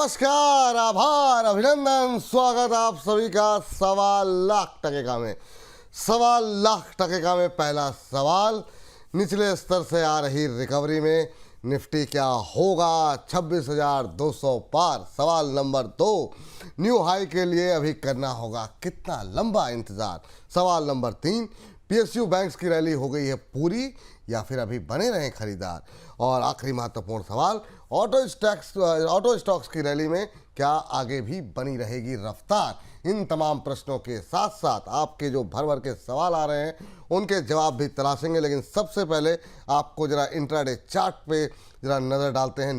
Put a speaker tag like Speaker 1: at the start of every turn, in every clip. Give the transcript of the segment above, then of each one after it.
Speaker 1: नमस्कार, आभार, अभिनंदन, स्वागत आप सभी का 1.25 लाख में। 1.25 लाख में पहला सवाल, निचले स्तर से आ रही रिकवरी में निफ्टी क्या होगा? 26,200 पार। सवाल नंबर 2, न्यू हाई के लिए अभी करना होगा कितना लंबा इंतजार? सवाल नंबर 3, पीएसयू बैंक्स की रैली हो गई है पूरी या फिर अभी बने रहें खरीदार? और आखिरी महत्वपूर्ण सवाल, ऑटो स्टॉक्स की रैली में क्या आगे भी बनी रहेगी रफ्तार? इन तमाम प्रश्नों के साथ साथ आपके जो भर भर के सवाल आ रहे हैं उनके जवाब भी तलाशेंगे, लेकिन सबसे पहले आपको जरा इंट्राडे चार्ट पे जरा नज़र डालते हैं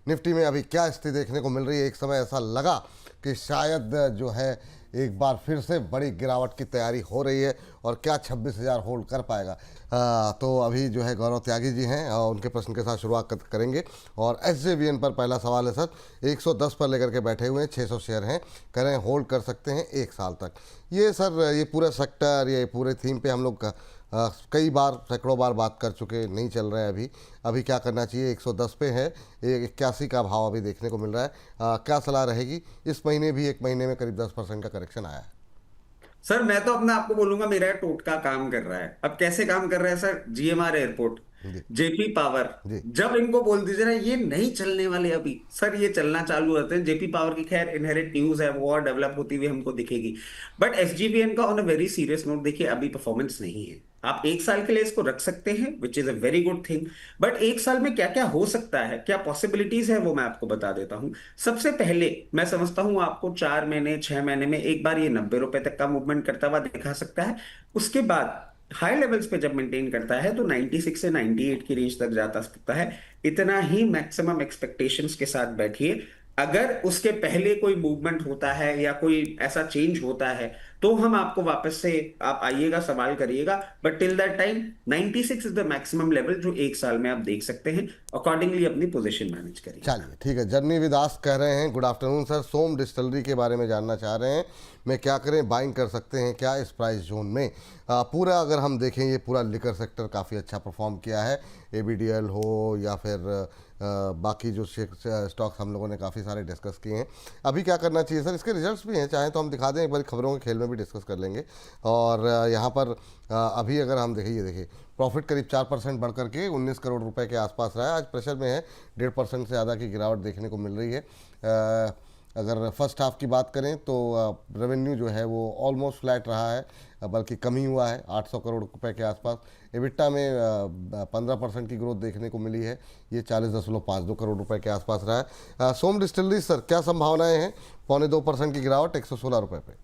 Speaker 1: निफ्टी में अभी क्या स्थिति देखने को मिल रही है। एक समय ऐसा लगा कि शायद जो है एक बार फिर से बड़ी गिरावट की तैयारी हो रही है और क्या 26,000 होल्ड कर पाएगा। तो अभी जो है गौरव त्यागी जी हैं और उनके प्रश्न के साथ शुरुआत करेंगे। और एसजेवीएन पर पहला सवाल है सर, 110 पर लेकर के बैठे हुए हैं, 600 शेयर हैं, कह रहे हैं होल्ड कर सकते हैं 1 साल तक। ये सर, ये पूरा सेक्टर, ये पूरे थीम पे हम लोग कई बार, सैकड़ों बार बात कर चुके, नहीं चल रहा है अभी क्या करना चाहिए? 110 पे है, 81 का भाव अभी देखने को मिल रहा है। क्या सलाह रहेगी? इस महीने भी 1 महीने में करीब 10% का करेक्शन आया है।
Speaker 2: सर मैं तो अपने आपको बोलूंगा मेरा टोटका काम कर रहा है। अब कैसे काम कर रहा है सर? जीएमआर एयरपोर्ट,
Speaker 1: जी
Speaker 2: जेपी पावर,
Speaker 1: जी।
Speaker 2: जब इनको बोल दीजिए ना ये नहीं चलने वाले अभी, सर ये चलना चालू होते हैं। जेपी पावर की खैर इनहेरिट न्यूज है, वो और डेवलप होती हुई हमको दिखेगी। बट एसजीवीएन का on a very serious note देखिए, अभी परफॉर्मेंस नहीं है। आप 1 साल के लिए इसको रख सकते हैं, which is a very good thing. But 1 साल में क्या क्या हो सकता है, क्या पॉसिबिलिटीज है, वो मैं आपको बता देता हूं। सबसे पहले मैं समझता हूं आपको 4 महीने 6 महीने में एक बार ये 90 रुपए तक का मूवमेंट करता हुआ दिखा सकता है। उसके बाद हाई लेवल्स पे जब मेंटेन करता है तो 96 से 98 की रेंज तक जाता सकता है। इतना ही मैक्सिमम एक्सपेक्टेशंस के साथ बैठिए। अगर उसके पहले कोई मूवमेंट होता है या कोई ऐसा चेंज होता है तो हम आपको वापस से, आप आइएगा, सवाल करिएगा। But till that time 96 is the maximum level जो 1 साल में आप देख सकते हैं। अकॉर्डिंगली अपनी पोजीशन मैनेज करिएगा।
Speaker 1: चलिए ठीक है। जर्नी विदास कह रहे हैं, गुड आफ्टरनून सर, सोम डिस्टिलरी के बारे में जानना चाह रहे हैं, मैं क्या करें, बाइंग कर सकते हैं क्या इस प्राइस जोन में? पूरा अगर हम देखें, ये पूरा लिकर सेक्टर काफ़ी अच्छा परफॉर्म किया है, एबीडीएल हो या फिर बाकी जो स्टॉक्स हम लोगों ने काफ़ी सारे डिस्कस किए हैं। अभी क्या करना चाहिए सर? इसके रिजल्ट्स भी हैं, चाहे तो हम दिखा दें, एक बार खबरों के खेल में भी डिस्कस कर लेंगे। और यहाँ पर अभी अगर हम देखें, ये देखिए प्रॉफिट करीब 4% बढ़ करके 19 करोड़ रुपए के आसपास रहा है। आज प्रेशर में है, 1.5% से ज़्यादा की गिरावट देखने को मिल रही है। अगर फर्स्ट हाफ की बात करें तो रेवेन्यू जो है वो ऑलमोस्ट फ्लैट रहा है, बल्कि कम ही हुआ है 800 करोड़ रुपए के आसपास। एबिटा में 15% की ग्रोथ देखने को मिली है, ये 40.52 करोड़ रुपए के आसपास रहा है। सोम डिस्टिलरी सर, क्या संभावनाएं हैं? 0.25% की गिरावट, 116 रुपये पे।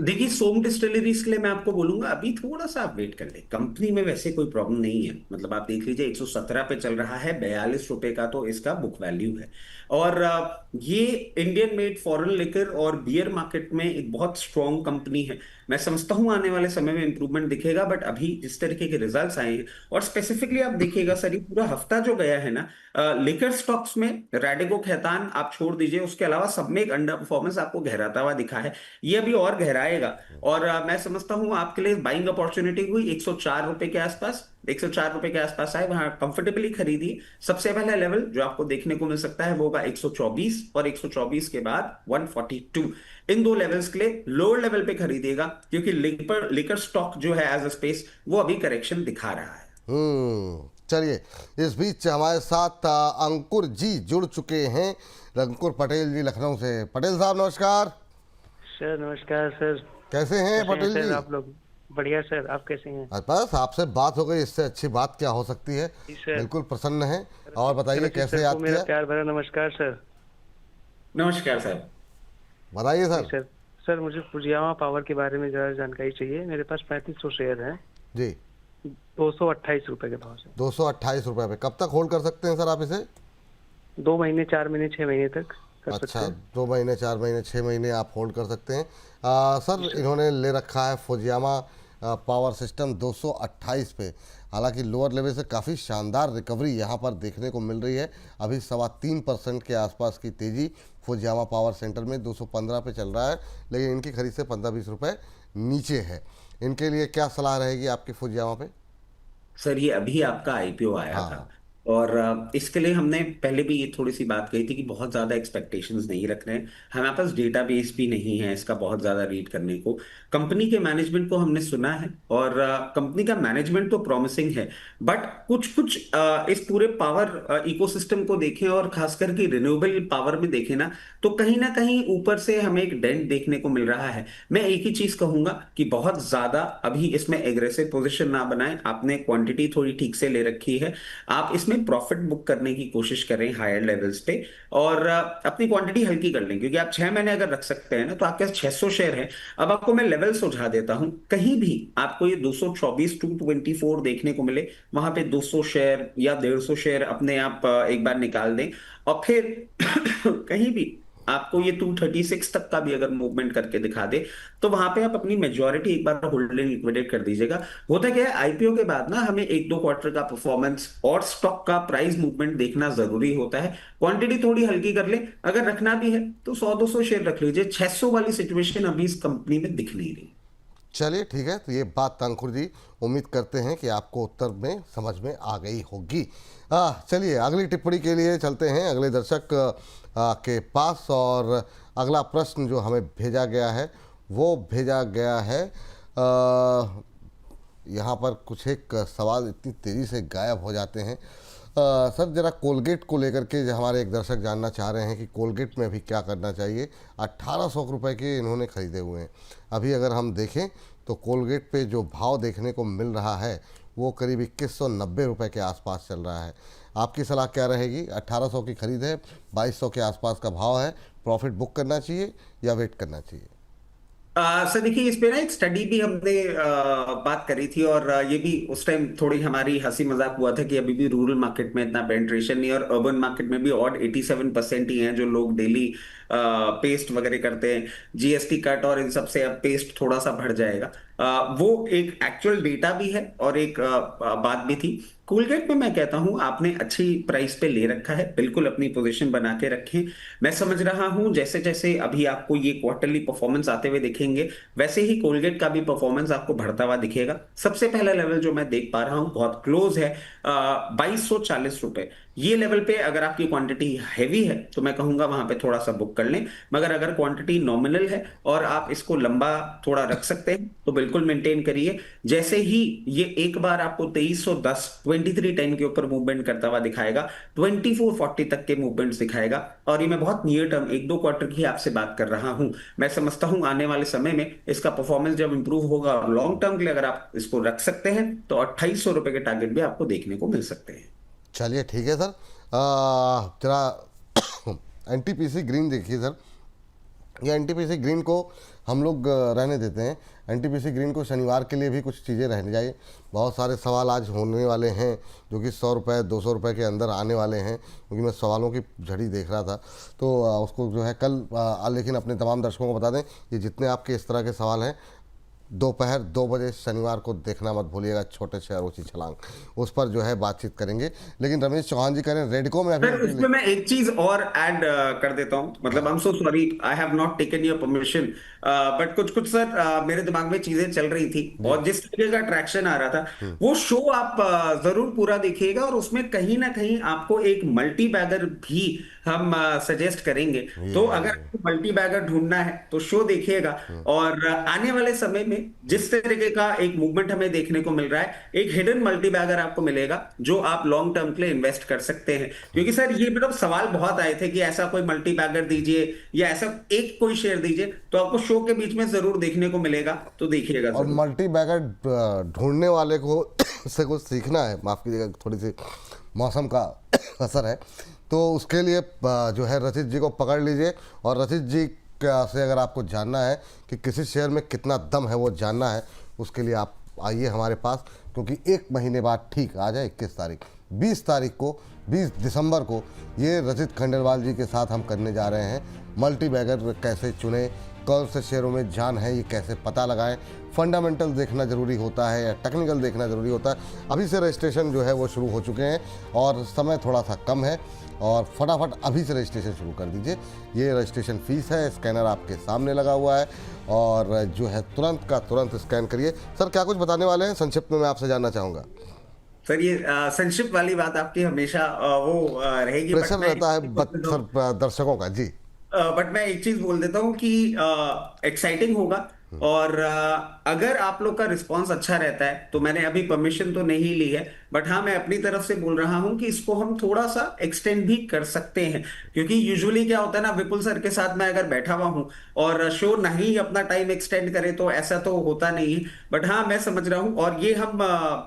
Speaker 2: देखिए, सोम डिस्टिलरीज के लिए मैं आपको बोलूंगा अभी थोड़ा सा आप वेट कर ले। कंपनी में वैसे कोई प्रॉब्लम नहीं है। मतलब आप देख लीजिए 117 पे चल रहा है, 42 रुपए का तो इसका बुक वैल्यू है। और ये इंडियन मेड फॉरेन लिकर और बियर मार्केट में एक बहुत स्ट्रॉन्ग कंपनी है। मैं समझता हूं आने वाले समय में इंप्रूवमेंट दिखेगा। बट अभी जिस तरीके के रिजल्ट्स आए हैं, और स्पेसिफिकली आप देखिएगा सर, ये पूरा हफ्ता जो गया है ना, लिकर स्टॉक्स में रैडिको खैतान आप छोड़ दीजिए, उसके अलावा सब में एक अंडर परफॉर्मेंस आपको गहराता हुआ दिखा है। ये अभी और गहराएगा। और मैं समझता हूं आपके लिए बाइंग अपॉर्चुनिटी हुई 104 रुपए के आसपास। 104 रुपए के आसपास आए, वहां कंफर्टेबली खरीदिए। सबसे पहला लेवल जो आपको देखने को मिल सकता है वो होगा 124, और 124 के बाद 142। इन दो लेवल्स के लिए लोअर लेवल पे खरीदिएगा, क्योंकि लिकर स्टॉक जो है एज अ स्पेस वो अभी करेक्शन दिखा रहा है।
Speaker 1: चलिए, इस बीच हमारे साथ अंकुर जी जुड़ चुके हैं, अंकुर पटेल जी लखनऊ से। पटेल साहब नमस्कार।
Speaker 3: सर नमस्कार सर।
Speaker 1: कैसे हैं
Speaker 3: कैसे हैं
Speaker 1: पटेल जी?
Speaker 3: सर आप लोग? बढ़िया सर, आप कैसे हैं?
Speaker 1: बस आपसे बात हो गई, इससे अच्छी बात क्या हो सकती है।
Speaker 3: जी सर।
Speaker 1: बिल्कुल प्रसन्न हैं। और बताइए
Speaker 3: रचित
Speaker 1: कैसे
Speaker 3: सर को
Speaker 1: याद
Speaker 3: मेरा
Speaker 1: किया?
Speaker 3: प्यार भरा नमस्कार सर।
Speaker 2: नमस्कार सर।
Speaker 1: बताइए
Speaker 3: जी
Speaker 1: सर।
Speaker 3: सर। सर मुझे फुजियामा पावर के बारे में ज़्यादा जानकारी चाहिए। मेरे पास 3500 शेयर हैं,
Speaker 1: जी।
Speaker 3: 228 रुपए के भाव से।
Speaker 1: 228 रुपये पे कब तक होल्ड कर सकते हैं सर आप इसे?
Speaker 3: 2 महीने, 4 महीने, 6 महीने तक कर सकते
Speaker 1: अच्छा,
Speaker 3: हैं।
Speaker 1: 2 महीने, 4 महीने, 6 महीने आप होल्ड कर सकते हैं।
Speaker 3: जी
Speaker 1: सर
Speaker 3: सर।
Speaker 1: इन्होंने ले रखा है फुजियामा पावर सिस्टम 228 पे। हालांकि लोअर लेवल से काफ़ी शानदार रिकवरी यहाँ पर देखने को मिल रही है। अभी 3.25% के आसपास की तेज़ी फुजियामा पावर सेंटर में 215 पे चल रहा है, लेकिन इनकी खरीद से 15-20 रुपये नीचे है। इनके लिए क्या सलाह रहेगी आपकी फुजियामा पे?
Speaker 2: सर ये अभी आपका आईपीओ आया था।
Speaker 1: हाँ
Speaker 2: और इसके लिए हमने पहले भी ये थोड़ी सी बात कही थी कि बहुत ज्यादा एक्सपेक्टेशंस नहीं रख रहे हैं। हमारे पास डेटाबेस भी नहीं है इसका बहुत ज्यादा रीड करने को। कंपनी के मैनेजमेंट को हमने सुना है और कंपनी का मैनेजमेंट तो प्रॉमिसिंग है, बट कुछ कुछ इस पूरे पावर इकोसिस्टम को देखें और खास करके रिन्यूएबल पावर में देखें ना कहीं ऊपर से हमें एक डेंट देखने को मिल रहा है। मैं एक ही चीज कहूंगा कि बहुत ज्यादा अभी इसमें एग्रेसिव पोजीशन ना बनाएं। आपने क्वांटिटी थोड़ी ठीक से ले रखी है, आप इसमें प्रॉफिट बुक करने की कोशिश करें हायर लेवल्स पे, और अपनी क्वांटिटी हल्की कर लें, क्योंकि आप 6 महीने अगर रख सकते हैं ना तो आपके पास 600 शेयर है। अब आपको मैं लेवल सुझा देता हूं, कहीं भी आपको ये 224 टू 24 देखने को मिले, वहां पे 200 शेयर या 150 शेयर अपने आप एक बार निकाल दें, और फिर कहीं भी आपको ये 236 तक का भी अगर मूवमेंट करके दिखा दे, तो वहां पे आप अपनी मेजॉरिटी एक बार होल्ड एंड लिक्विडेट कर दीजिएगा। होता क्या है, आईपीओ के बाद ना हमें 1-2 क्वार्टर का परफॉर्मेंस और स्टॉक का प्राइस मूवमेंट देखना जरूरी होता है। क्वांटिटी थोड़ी हल्की कर ले, अगर रखना भी है तो 100-200 शेयर रख लीजिए। 600 वाली सिचुएशन अभी इस कंपनी में दिख नहीं रही।
Speaker 1: चलिए ठीक है, तो ये बात अंकुर जी, उम्मीद करते हैं कि आपको उत्तर में समझ में आ गई होगी। चलिए अगली टिप्पणी के लिए चलते हैं अगले दर्शक के पास। और अगला प्रश्न जो हमें भेजा गया है वो भेजा गया है, यहाँ पर कुछ एक सवाल इतनी तेज़ी से गायब हो जाते हैं। सर जरा कोलगेट को लेकर के हमारे एक दर्शक जानना चाह रहे हैं कि कोलगेट में अभी क्या करना चाहिए। 1800 रुपये के इन्होंने ख़रीदे हुए हैं। अभी अगर हम देखें तो कोलगेट पे जो भाव देखने को मिल रहा है वो करीब 2190 रुपये के आसपास चल रहा है। आपकी सलाह क्या रहेगी? 1800 की खरीद है, 2200 के आसपास का भाव है, प्रॉफिट बुक करना चाहिए या वेट करना चाहिए?
Speaker 2: सर देखिए, इस पे ना एक स्टडी भी हमने बात करी थी, और ये भी उस टाइम थोड़ी हमारी हंसी मजाक हुआ था कि अभी भी रूरल मार्केट में इतना पेंट्रेशन नहीं है, और अर्बन मार्केट में भी ऑड 87% ही हैं जो लोग डेली पेस्ट वगैरह करते हैं। जीएसटी कट और इन सब से अब पेस्ट थोड़ा सा बढ़ जाएगा। वो एक एक्चुअल डेटा भी है और एक बात भी थी। कोलगेट में मैं कहता हूं आपने अच्छी प्राइस पे ले रखा है, बिल्कुल अपनी पोजीशन बना के रखें। मैं समझ रहा हूं जैसे जैसे अभी आपको ये क्वार्टरली परफॉर्मेंस आते हुए दिखेंगे, वैसे ही कोलगेट का भी परफॉर्मेंस आपको बढ़ता हुआ दिखेगा। सबसे पहला लेवल जो मैं देख पा रहा हूं बहुत क्लोज है, 2240 रुपए। ये लेवल पे अगर आपकी क्वांटिटी हैवी है तो मैं कहूंगा वहां पे थोड़ा सा बुक कर लें, मगर अगर क्वांटिटी नॉमिनल है और आप इसको लंबा थोड़ा रख सकते हैं तो बिल्कुल मेंटेन करिए। जैसे ही ये एक बार आपको 2310 2310 के ऊपर मूवमेंट करता हुआ दिखाएगा, 2440 तक के मूवमेंट्स दिखाएगा, और ये मैं बहुत नियर टर्म 1-2 क्वार्टर की आपसे बात कर रहा हूं। मैं समझता हूं आने वाले समय में इसका परफॉर्मेंस जब इंप्रूव होगा और लॉन्ग टर्म के लिए अगर आप इसको रख सकते हैं तो 2800 रुपए के टारगेट भी आपको देखने को मिल सकते हैं।
Speaker 1: चलिए ठीक है सर। जरा एनटीपीसी ग्रीन देखिए सर, ये एनटीपीसी ग्रीन को हम लोग रहने देते हैं। एनटीपीसी ग्रीन को शनिवार के लिए भी कुछ चीज़ें रहने जाइए। बहुत सारे सवाल आज होने वाले हैं जो कि 100 रुपये 200 रुपये के अंदर आने वाले हैं, क्योंकि मैं सवालों की झड़ी देख रहा था। तो उसको जो है कल लेकिन अपने तमाम दर्शकों को बता दें, ये जितने आपके इस तरह के सवाल हैं दोपहर 2 बजे शनिवार को देखना मत भूलिएगा। छोटे शहर ऊंची छलांग, उस पर जो है बातचीत करेंगे। लेकिन रमेश चौहान जी कह रहे हैं रेडको में अभी
Speaker 2: सर इसमें मैं एक चीज और ऐड कर देता हूं, मतलब I am so sorry, I have not taken your permission, but कुछ कुछ सर मेरे दिमाग में चीजें चल रही थी और जिस तरीके का ट्रैक्शन आ रहा था वो शो आप जरूर पूरा देखिएगा, और उसमें कहीं ना कहीं आपको एक मल्टी बैगर भी हम सजेस्ट करेंगे। तो अगर आपको मल्टी बैगर ढूंढना है तो शो देखिएगा, और आने वाले समय में जिस तरीके का एक मूवमेंट हमें देखने को मिल रहा है, एक हिडन मल्टी बैगर आपको मिलेगा जो आप लॉन्ग टर्म के लिए इन्वेस्ट कर सकते हैं। क्योंकि सर ये मतलब सवाल बहुत आए थे कि ऐसा कोई मल्टी बैगर दीजिए या ऐसा एक कोई शेयर दीजिए, तो आपको शो के बीच में जरूर देखने को मिलेगा, तो देखिएगा।
Speaker 1: और मल्टी बैगर ढूंढने वाले को से कुछ सीखना है, माफ़ कीजिएगा थोड़ी सी मौसम का असर है, तो उसके लिए जो है रचित जी को पकड़ लीजिए। और रचित जी से अगर आपको जानना है कि किसी शेयर में कितना दम है वो जानना है, उसके लिए आप आइए हमारे पास, क्योंकि 1 महीने बाद ठीक आ जाए 21 तारीख 20 तारीख को 20 दिसंबर को ये रचित खंडेलवाल जी के साथ हम करने जा रहे हैं। मल्टी बैगर कैसे चुने, कौन से शेयरों में जान है ये कैसे पता लगाएं, फंडामेंटल देखना ज़रूरी होता है या टेक्निकल देखना ज़रूरी होता है। अभी से रजिस्ट्रेशन जो है वो शुरू हो चुके हैं और समय थोड़ा सा कम है, और फटाफट अभी से रजिस्ट्रेशन शुरू कर दीजिए। ये रजिस्ट्रेशन फ़ीस है, स्कैनर आपके सामने लगा हुआ है, और जो है तुरंत का तुरंत स्कैन करिए। सर क्या कुछ बताने वाले हैं, संक्षिप्त में मैं आपसे जानना चाहूँगा।
Speaker 2: सर ये संक्षिप्त वाली बात आपकी हमेशा वो रहेगी, बट
Speaker 1: प्रेशर
Speaker 2: मैं
Speaker 1: रहता है दर्शकों का जी।
Speaker 2: बट मैं एक चीज बोल देता हूँ कि एक्साइटिंग होगा। और अगर आप लोग का रिस्पांस अच्छा रहता है तो मैंने अभी परमिशन तो नहीं ली है, बट हाँ मैं अपनी तरफ से बोल रहा हूँ कि इसको हम थोड़ा सा एक्सटेंड भी कर सकते हैं। क्योंकि यूजुअली क्या होता है ना, विपुल सर के साथ मैं अगर बैठा हुआ हूँ और शो नहीं अपना टाइम एक्सटेंड करे तो ऐसा तो होता नहीं है। बट हाँ मैं समझ रहा हूँ, और ये हम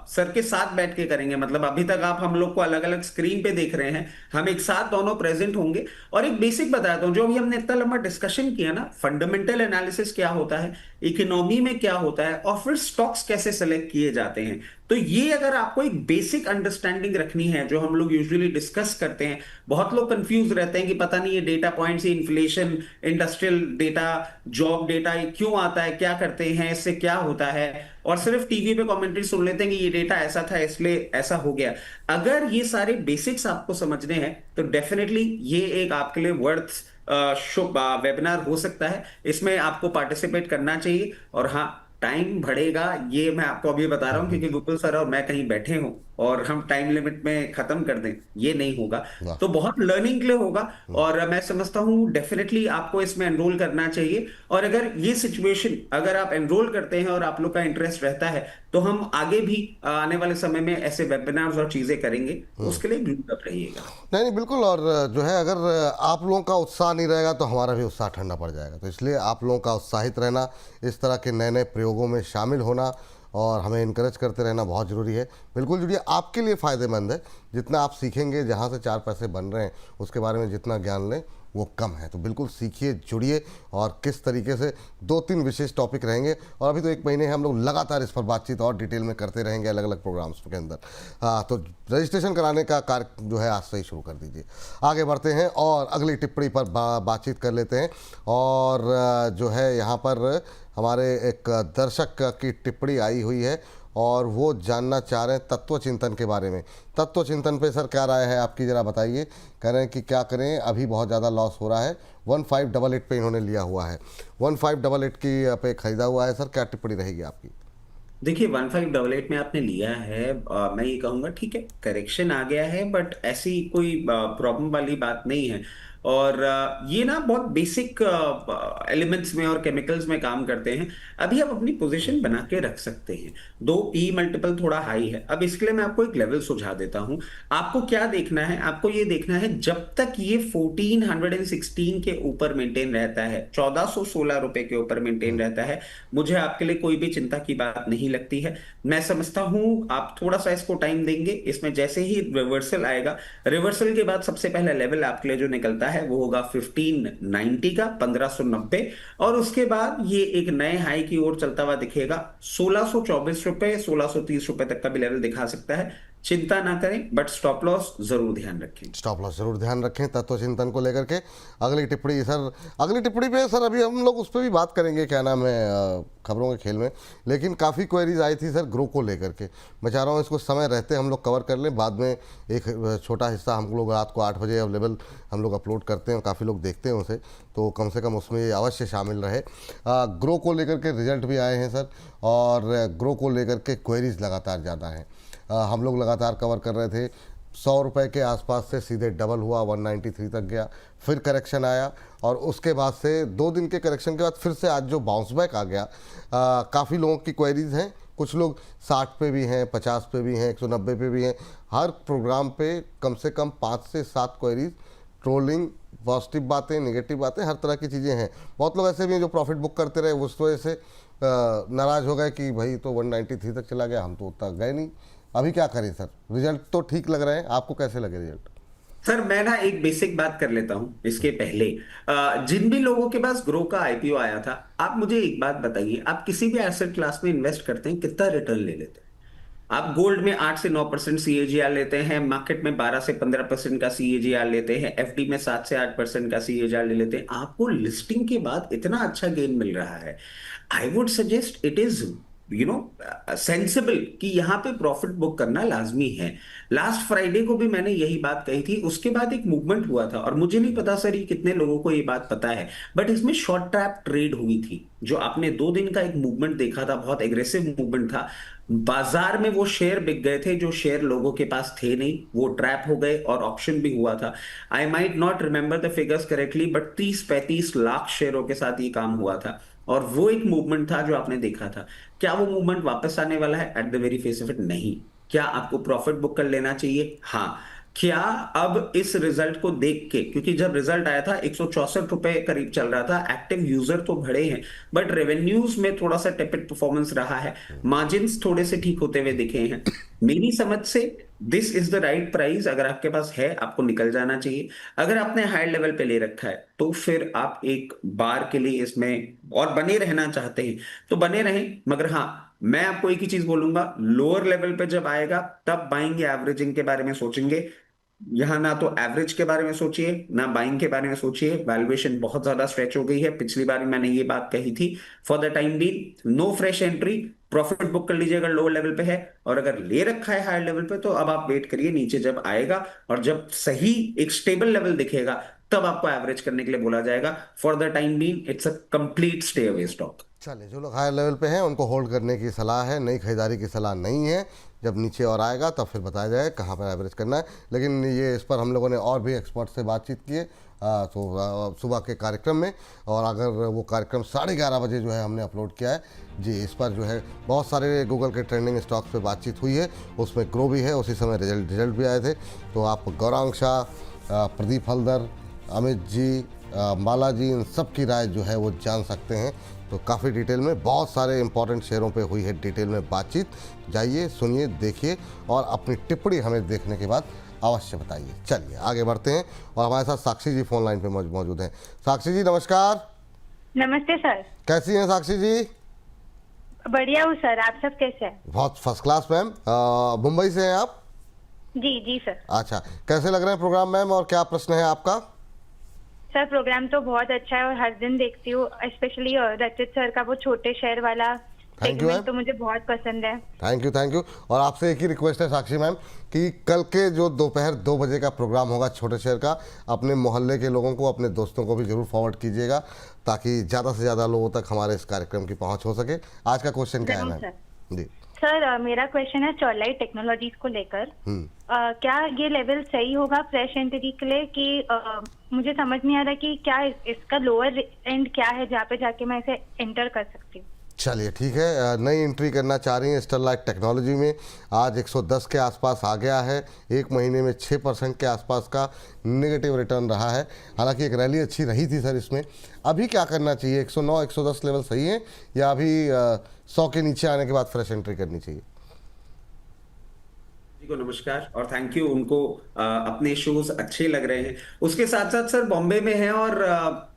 Speaker 2: सर के साथ बैठ के करेंगे। मतलब अभी तक आप हम लोग को अलग अलग स्क्रीन पे देख रहे हैं, हम एक साथ दोनों प्रेजेंट होंगे। और एक बेसिक बताता हूँ, जो भी हमने इतना लंबा डिस्कशन किया ना, फंडामेंटल एनालिसिस क्या होता है, इकोनॉमी में क्या होता है, और फिर स्टॉक्स कैसे सेलेक्ट किए जाते हैं, तो ये अगर आपको एक बेसिक अंडरस्टैंडिंग रखनी है, जो हम लोग यूजुअली डिस्कस करते हैं। बहुत लोग कंफ्यूज रहते हैं कि पता नहीं ये data points, inflation, industrial data, job data क्यों आता है, क्या करते हैं, इससे क्या होता है, और सिर्फ टीवी पे कमेंट्री सुन लेते हैं कि ये डेटा ऐसा था इसलिए ऐसा हो गया। अगर ये सारे बेसिक्स आपको समझने हैं तो डेफिनेटली ये एक आपके लिए वर्थ शुभ वेबिनार हो सकता है। इसमें आपको पार्टिसिपेट करना चाहिए। और हाँ, टाइम बढ़ेगा ये मैं आपको अभी बता रहा हूँ, क्योंकि विपुल सर और मैं कहीं बैठे हों और हम टाइम लिमिट में खत्म कर दें, ये नहीं होगा।
Speaker 1: वाह।
Speaker 2: तो बहुत लर्निंग के लिए होगा। और मैं समझता हूँ डेफिनेटली आपको इसमें एनरोल करना चाहिए। और अगर ये सिचुएशन, अगर आप एनरोल करते हैं और आप लोग का इंटरेस्ट रहता है, तो हम आगे भी आने वाले समय में ऐसे वेबिनार्स और चीजें करेंगे, तो उसके लिए ग्लूड अप रहिएगा।
Speaker 1: नहीं नहीं बिल्कुल। और जो है, अगर आप लोगों का उत्साह नहीं रहेगा तो हमारा भी उत्साह ठंडा पड़ जाएगा। तो इसलिए आप लोगों का उत्साहित रहना, इस तरह के नए नए प्रयोगों में शामिल होना और हमें इनकरेज करते रहना बहुत ज़रूरी है। बिल्कुल जुड़िए, आपके लिए फ़ायदेमंद है। जितना आप सीखेंगे, जहाँ से 4 पैसे बन रहे हैं उसके बारे में जितना ज्ञान लें वो कम है। तो बिल्कुल सीखिए, जुड़िए। और किस तरीके से 2-3 विशेष टॉपिक रहेंगे, और अभी तो 1 महीने हम लोग लगातार इस पर बातचीत और डिटेल में करते रहेंगे अलग अलग प्रोग्राम्स के अंदर। हाँ, तो रजिस्ट्रेशन कराने का कार्य जो है आज से ही शुरू कर दीजिए। आगे बढ़ते हैं और अगली टिप्पणी पर बातचीत कर लेते हैं। और जो है यहाँ पर हमारे एक दर्शक की टिप्पणी आई हुई है और वो जानना चाह रहे हैं तत्व चिंतन के बारे में। तत्व चिंतन पे सर क्या राय है आपकी, ज़रा बताइए। कह रहे हैं कि क्या करें, अभी बहुत ज़्यादा लॉस हो रहा है। 1588 पे इन्होंने लिया हुआ है, 1588 की पे ख़रीदा हुआ है। सर क्या टिप्पणी रहेगी आपकी?
Speaker 2: देखिए 1588 में आपने लिया है, मैं ये कहूंगा ठीक है, करेक्शन आ गया है, बट ऐसी कोई प्रॉब्लम वाली बात नहीं है। और ये ना बहुत बेसिक एलिमेंट्स में और केमिकल्स में काम करते हैं। अभी आप अपनी पोजीशन बना के रख सकते हैं। 2 पी मल्टीपल थोड़ा हाई है। अब इसके लिए मैं आपको एक लेवल सुझा देता हूं। आपको क्या देखना है, आपको ये देखना है जब तक ये 1416 के ऊपर मेंटेन रहता है, 1416 रुपए के ऊपर मेंटेन रहता है, मुझे आपके लिए कोई भी चिंता की बात नहीं लगती है। मैं समझता हूं आप थोड़ा सा इसको टाइम देंगे। इसमें जैसे ही रिवर्सल आएगा, रिवर्सल के बाद सबसे पहला लेवल आपके लिए जो निकलता है वो होगा 1590 का, 1590। और उसके बाद ये एक नए हाई की ओर चलता हुआ दिखेगा। 1624 रुपए, 1630 रुपए तक का भी लेवल दिखा सकता है। चिंता ना करें, बट स्टॉप लॉस जरूर ध्यान रखें।
Speaker 1: स्टॉप लॉस जरूर ध्यान रखें तत्व चिंतन को लेकर के। अगली टिप्पणी सर, अगली टिप्पणी पे सर अभी हम लोग उस पर भी बात करेंगे, क्या नाम है, खबरों के खेल में। लेकिन काफ़ी क्वेरीज आई थी सर ग्रो को लेकर के। मैं चाह रहा हूँ इसको समय रहते हम लोग कवर कर लें। बाद में एक छोटा हिस्सा हम लोग रात को 8 बजे अवेलेबल हम लोग अपलोड करते हैं, काफ़ी लोग देखते हैं उसे, तो कम से कम उसमें अवश्य शामिल रहे। ग्रो को लेकर के रिजल्ट भी आए हैं सर, और ग्रो को लेकर के क्वेरीज लगातार ज़्यादा हैं। हम लोग लगातार कवर कर रहे थे। 100 रुपये के आसपास से सीधे डबल हुआ, 193 तक गया, फिर करेक्शन आया, और उसके बाद से 2 दिन के करेक्शन के बाद फिर से आज जो बाउंस बैक आ गया। काफ़ी लोगों की क्वेरीज हैं, कुछ लोग 60 पे भी हैं, 50 पे भी हैं, 190 पे भी हैं। हर प्रोग्राम पे कम से कम 5 से 7 क्वेरीज, ट्रोलिंग, पॉजिटिव बातें, नेगेटिव बातें, हर तरह की चीज़ें हैं। बहुत लोग ऐसे भी हैं जो प्रॉफिट बुक करते रहे, उस वजह से नाराज़ हो गए कि भाई तो 193 तक चला गया, हम तो उतना गए नहीं। अभी क्या करें सर? रिजल्ट तो ठीक लग रहे हैं, आपको कैसे लगे रिजल्ट?
Speaker 2: सर मैं ना एक बेसिक बात कर लेता हूं इसके पहले। जिन भी लोगों के पास ग्रो का आईपीओ आया था, आप मुझे एक बात बताइए, आप किसी भी एसेट क्लास में इन्वेस्ट करते हैं, कितना रिटर्न ले लेते हैं? आप गोल्ड में 8 से 9% सीएजीआर लेते हैं, मार्केट में 12 से 15% का सीएजीआर लेते हैं, एफडी में 7 से 8% का सीएजीआर ले लेते हैं। आपको लिस्टिंग के बाद इतना अच्छा गेन मिल रहा है। I would suggest it is sensible कि यहाँ पे प्रॉफिट बुक करना लाजमी है। लास्ट फ्राइडे को भी मैंने यही बात कही थी, उसके बाद एक मूवमेंट हुआ था और मुझे नहीं पता सर ये कितने लोगों को ये बात पता है, बट इसमें शॉर्ट ट्रैप ट्रेड हुई थी। जो आपने 2 दिन का एक मूवमेंट देखा था, बहुत एग्रेसिव मूवमेंट था। बाजार में वो शेयर बिक गए थे जो शेयर लोगों के पास थे नहीं, वो ट्रैप हो गए और ऑप्शन भी हुआ था। I might not remember the figures correctly, but 30-35 lakh शेयरों के साथ ये काम हुआ था। और वो एक मूवमेंट था जो आपने देखा था। क्या वो मूवमेंट वापस आने वाला है? At the very face of it नहीं। क्या आपको प्रॉफिट बुक कर लेना चाहिए? हाँ। क्या अब इस रिजल्ट को देख के, क्योंकि जब रिजल्ट आया था 164 रुपए करीब चल रहा था, एक्टिव यूजर तो बढ़े हैं, बट रेवेन्यूज में थोड़ा सा टेपिड परफॉर्मेंस रहा है, मार्जिन्स थोड़े से ठीक होते हुए दिखे हैं। मेरी समझ से this is the right price. अगर आपके पास है, आपको निकल जाना चाहिए। अगर आपने हाई लेवल पे ले रखा है तो फिर आप एक बार के लिए इसमें और बने रहना चाहते हैं तो बने रहें। मगर हाँ, मैं आपको एक ही चीज बोलूंगा, लोअर लेवल पे जब आएगा तब बाइंग या एवरेजिंग के बारे में सोचेंगे। यहां ना तो एवरेज के बारे में सोचिए, ना बाइंग के बारे में सोचिए। वैल्यूएशन बहुत ज्यादा स्ट्रेच हो गई है, पिछली बार मैंने ये बात कही थी। For the time be no fresh entry, profit book कर लीजिए अगर लोअर लेवल पे है। और अगर ले रखा है हायर लेवल पे तो अब आप वेट करिए नीचे जब आएगा, और जब सही एक स्टेबल लेवल दिखेगा तब आपको एवरेज करने के लिए बोला जाएगा। For the time be it's a complete stay away stock.
Speaker 1: चलिए, जो लोग हायर लेवल पे हैं उनको होल्ड करने की सलाह है, नई खरीदारी की सलाह नहीं है। जब नीचे और आएगा तब फिर बताया जाए कहाँ पर एवरेज करना है। लेकिन ये इस पर हम लोगों ने और भी एक्सपर्ट से बातचीत की है तो सुबह के कार्यक्रम में, और अगर वो कार्यक्रम 11:30 बजे जो है हमने अपलोड किया है जी, इस पर जो है बहुत सारे गूगल के ट्रेंडिंग स्टॉक्स पे बातचीत हुई है। उसमें ग्रो भी है, उसी समय रिजल्ट भी आए थे। तो आप गौरांग शाह, प्रदीप हल्दर, अमित जी, माला जी, इन सब की राय जो है वो जान सकते हैं। तो काफ़ी डिटेल में बहुत सारे इंपॉर्टेंट शेयरों पे हुई है डिटेल में बातचीत। जाइए, सुनिए, देखिए और अपनी टिप्पणी हमें देखने के बाद अवश्य बताइए। चलिए आगे बढ़ते हैं, और हमारे साथ साक्षी जी फोन लाइन पे मौजूद हैं। साक्षी जी नमस्कार।
Speaker 4: नमस्ते सर।
Speaker 1: कैसी हैं साक्षी जी?
Speaker 4: बढ़िया हूँ सर, आप सब कैसे हैं?
Speaker 1: बहुत फर्स्ट क्लास मैम। मुंबई से हैं आप?
Speaker 4: जी जी सर।
Speaker 1: अच्छा, कैसे लग रहे हैं प्रोग्राम मैम, और क्या प्रश्न है आपका?
Speaker 4: सर प्रोग्राम तो बहुत अच्छा है और हर दिन देखती हूँ, स्पेशली रचित सर का वो छोटे शेयर वाला सेगमेंट तो मुझे बहुत पसंद है।
Speaker 1: Thank you. और आपसे एक ही रिक्वेस्ट है साक्षी मैम कि कल के जो दोपहर 2 बजे का प्रोग्राम होगा छोटे शेयर का, अपने मोहल्ले के लोगों को, अपने दोस्तों को भी जरूर फॉरवर्ड कीजिएगा, ताकि ज़्यादा से ज़्यादा लोगों तक हमारे इस कार्यक्रम की पहुंच हो सके। आज का क्वेश्चन क्या है मैम? जी
Speaker 4: सर, मेरा क्वेश्चन है स्टरलाइट टेक्नोलॉजीज को लेकर। क्या ये लेवल सही होगा फ्रेश एंट्री के लिए कि मुझे समझ नहीं आ रहा कि क्या इसका लोअर एंड क्या है जहाँ पे जाके मैं इसे एंटर कर सकती हूँ?
Speaker 1: चलिए ठीक है, नई एंट्री करना चाह रही हैं स्टरलाइट टेक्नोलॉजी में। आज 110 के आसपास आ गया है, एक महीने में 6% के आसपास का नेगेटिव रिटर्न रहा है। हालांकि एक रैली अच्छी रही थी सर इसमें। अभी क्या करना चाहिए? 109 110 लेवल सही है, या अभी 100 के नीचे आने के बाद फ्रेश एंट्री करनी चाहिए?
Speaker 2: को नमस्कार और थैंक यू। उनको अपने शोज अच्छे लग रहे हैं। उसके साथ साथ सर बॉम्बे में हैं, और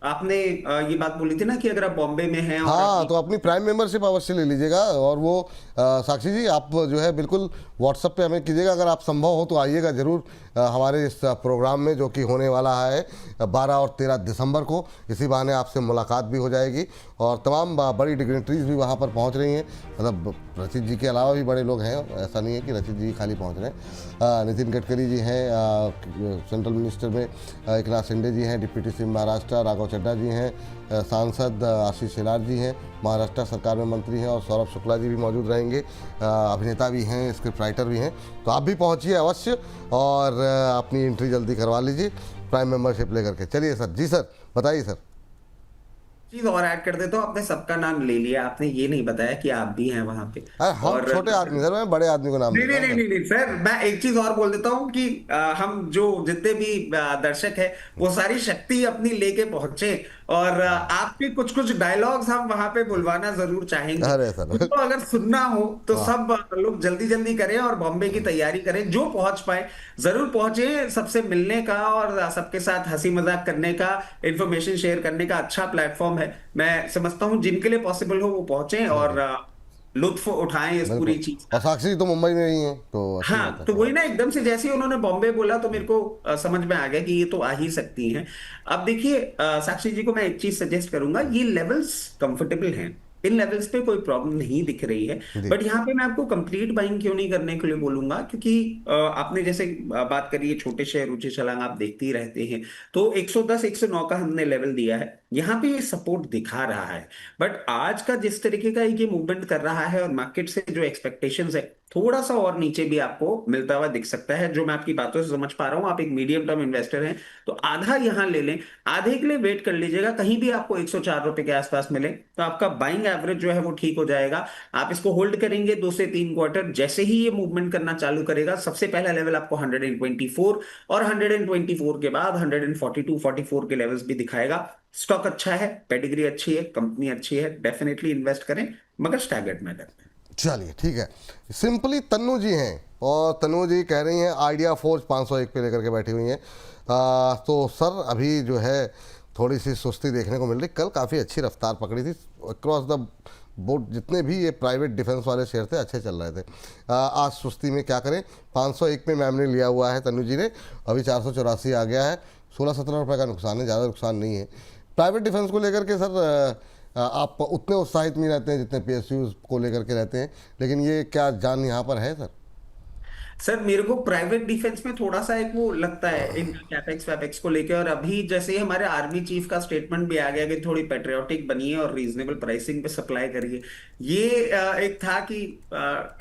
Speaker 2: आपने ये बात बोली थी ना कि अगर आप बॉम्बे में हैं और
Speaker 1: हाँ, तो अपनी प्राइम मेंबरशिप अवश्य ले लीजिएगा। और वो साक्षी जी, आप जो है बिल्कुल व्हाट्सएप पे हमें कीजिएगा, अगर आप संभव हो तो आइएगा ज़रूर हमारे इस प्रोग्राम में, जो कि होने वाला है 12 और 13 दिसंबर को। इसी बहाने आपसे मुलाकात भी हो जाएगी, और तमाम बड़ी डिग्नेटरीज भी वहाँ पर पहुँच रही हैं। मतलब रचित जी के अलावा भी बड़े लोग हैं, ऐसा नहीं है कि रचित जी खाली पहुँच रहे हैं। नितिन गडकरी जी हैं सेंट्रल मिनिस्टर में, एकनाथ शिंदे जी हैं डिप्टी सीएम महाराष्ट्र, राघव चड्ढा जी हैं सांसद, आशीष शेलार जी हैं महाराष्ट्र सरकार में मंत्री हैं, और सौरभ शुक्ला जी भी मौजूद रहेंगे, अभिनेता भी हैं, स्क्रिप्ट राइटर भी हैं। तो आप भी पहुंचिए अवश्य, और अपनी एंट्री जल्दी करवा लीजिए प्राइम मेंबरशिप लेकर के। चलिए सर। जी सर, बताइए सर।
Speaker 2: चीज और ऐड कर देता हूँ, आपने सबका नाम ले लिया, आपने ये नहीं बताया कि आप भी हैं वहां पे।
Speaker 1: हम
Speaker 2: और
Speaker 1: छोटे आदमी सर, मैं बड़े आदमी को नाम
Speaker 2: नहीं नहीं नहीं नहीं सर, मैं एक चीज और बोल देता हूँ कि हम जो जितने भी दर्शक हैं वो सारी शक्ति अपनी लेके पहुंचे, और आपके कुछ कुछ डायलॉग्स हम वहां पे बुलवाना जरूर चाहेंगे।
Speaker 1: अरे सर,
Speaker 2: तो अगर सुनना हो तो सब लोग जल्दी जल्दी करें और बॉम्बे की तैयारी करें। जो पहुंच पाए जरूर पहुंचे, सबसे मिलने का और सबके साथ हंसी मजाक करने का, इंफॉर्मेशन शेयर करने का अच्छा प्लेटफॉर्म है। मैं समझता हूं जिनके लिए पॉसिबल हो वो पहुंचे और लुत्फ उठाएं इस पूरी चीज।
Speaker 1: और साक्षी तो मुंबई में ही है, तो
Speaker 2: हाँ, तो वही ना, एकदम से जैसे ही उन्होंने बॉम्बे बोला तो मेरे को समझ में आ गया कि ये तो आ ही सकती हैं। अब देखिए साक्षी जी को मैं एक चीज सजेस्ट करूंगा, ये लेवल्स कंफर्टेबल हैं। इन लेवल्स पे कोई प्रॉब्लम नहीं दिख रही है।
Speaker 1: जी।
Speaker 2: बट यहाँ पे मैं आपको कंप्लीट बाइंग क्यों नहीं करने के लिए बोलूंगा, क्योंकि आपने जैसे बात करी है छोटे शेयर ऊंचे छलांग आप देखते ही रहते हैं, तो 110 109 का हमने लेवल दिया है, यहाँ पे ये सपोर्ट दिखा रहा है। बट आज का जिस तरीके का ये मूवमेंट कर रहा है और मार्केट से जो एक्सपेक्टेशंस है, थोड़ा सा और नीचे भी आपको मिलता हुआ दिख सकता है, जो मैं आपकी बातों से समझ पा रहा हूँ। आप एक मीडियम टर्म इन्वेस्टर हैं, तो आधा यहां ले लें, आधे के लिए वेट कर लीजिएगा, कहीं भी आपको 104 रुपए के आसपास मिले तो आपका बाइंग एवरेज जो है वो ठीक हो जाएगा। आप इसको होल्ड करेंगे 2 से 3 क्वार्टर, जैसे ही ये मूवमेंट करना चालू करेगा, सबसे पहला लेवल आपको 124 और 124 के बाद 142 44 के लेवल्स भी दिखाएगा। स्टॉक अच्छा है, पेडिग्री अच्छी है, कंपनी अच्छी है, डेफिनेटली इन्वेस्ट करें, मगर स्टैगर्ड मैनर में।
Speaker 1: चलिए ठीक है। सिंपली तन्नू जी हैं और तन्नू जी कह रही हैं आइडिया फोर्ज 501 पे लेकर के बैठी हुई हैं। तो सर अभी जो है थोड़ी सी सुस्ती देखने को मिल रही, कल काफ़ी अच्छी रफ्तार पकड़ी थी अक्रॉस द बोर्ड, जितने भी ये प्राइवेट डिफेंस वाले शेयर थे अच्छे चल रहे थे। आज सुस्ती में क्या करें, 501 पे मैम ने लिया हुआ है तन्नू जी ने, अभी 484 आ गया है, 16-17 रुपये का नुकसान है, ज़्यादा नुकसान नहीं है। प्राइवेट डिफेंस को लेकर के सर आप उतने उत्साहित नहीं रहते हैं जितने पीएसयूज को लेकर के रहते हैं, लेकिन ये क्या जान यहाँ पर है सर?
Speaker 2: सर मेरे को प्राइवेट डिफेंस में थोड़ा सा एक वो लगता है इन कैपेक्स वैपेक्स को लेके, और अभी जैसे ही हमारे आर्मी चीफ का स्टेटमेंट भी आ गया कि थोड़ी पेट्रियोटिक बनिए और रीजनेबल प्राइसिंग पे सप्लाई करिए, ये एक था कि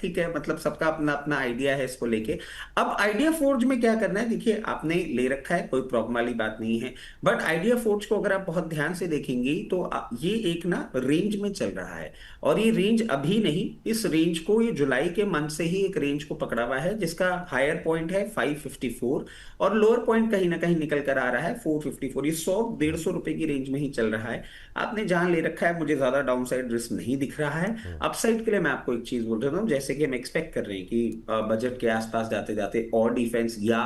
Speaker 2: ठीक है, मतलब सबका अपना अपना आइडिया है इसको लेके। अब आइडिया फोर्ज में क्या करना है, देखिए आपने ले रखा है, कोई प्रॉब्लम वाली बात नहीं है, बट आइडिया फोर्ज को अगर आप बहुत ध्यान से देखेंगे तो ये एक ना रेंज में चल रहा है, और ये रेंज अभी नहीं, इस रेंज को ये जुलाई के मंथ से ही एक रेंज को पकड़ा हुआ है, जिसका हायर पॉइंट है 554 और लोअर पॉइंट कहीं ना कहीं निकल कर आ रहा है 454। ये 100-150 रुपए की रेंज में ही चल रहा है। आपने जहां ले रखा है, मुझे ज्यादा डाउन साइड रिस्क नहीं दिख रहा है। अपसाइड के लिए मैं आपको एक चीज बोल रहा हूँ, जैसे कि हम एक्सपेक्ट कर रहे हैं कि बजट के आसपास जाते जाते और डिफेंस या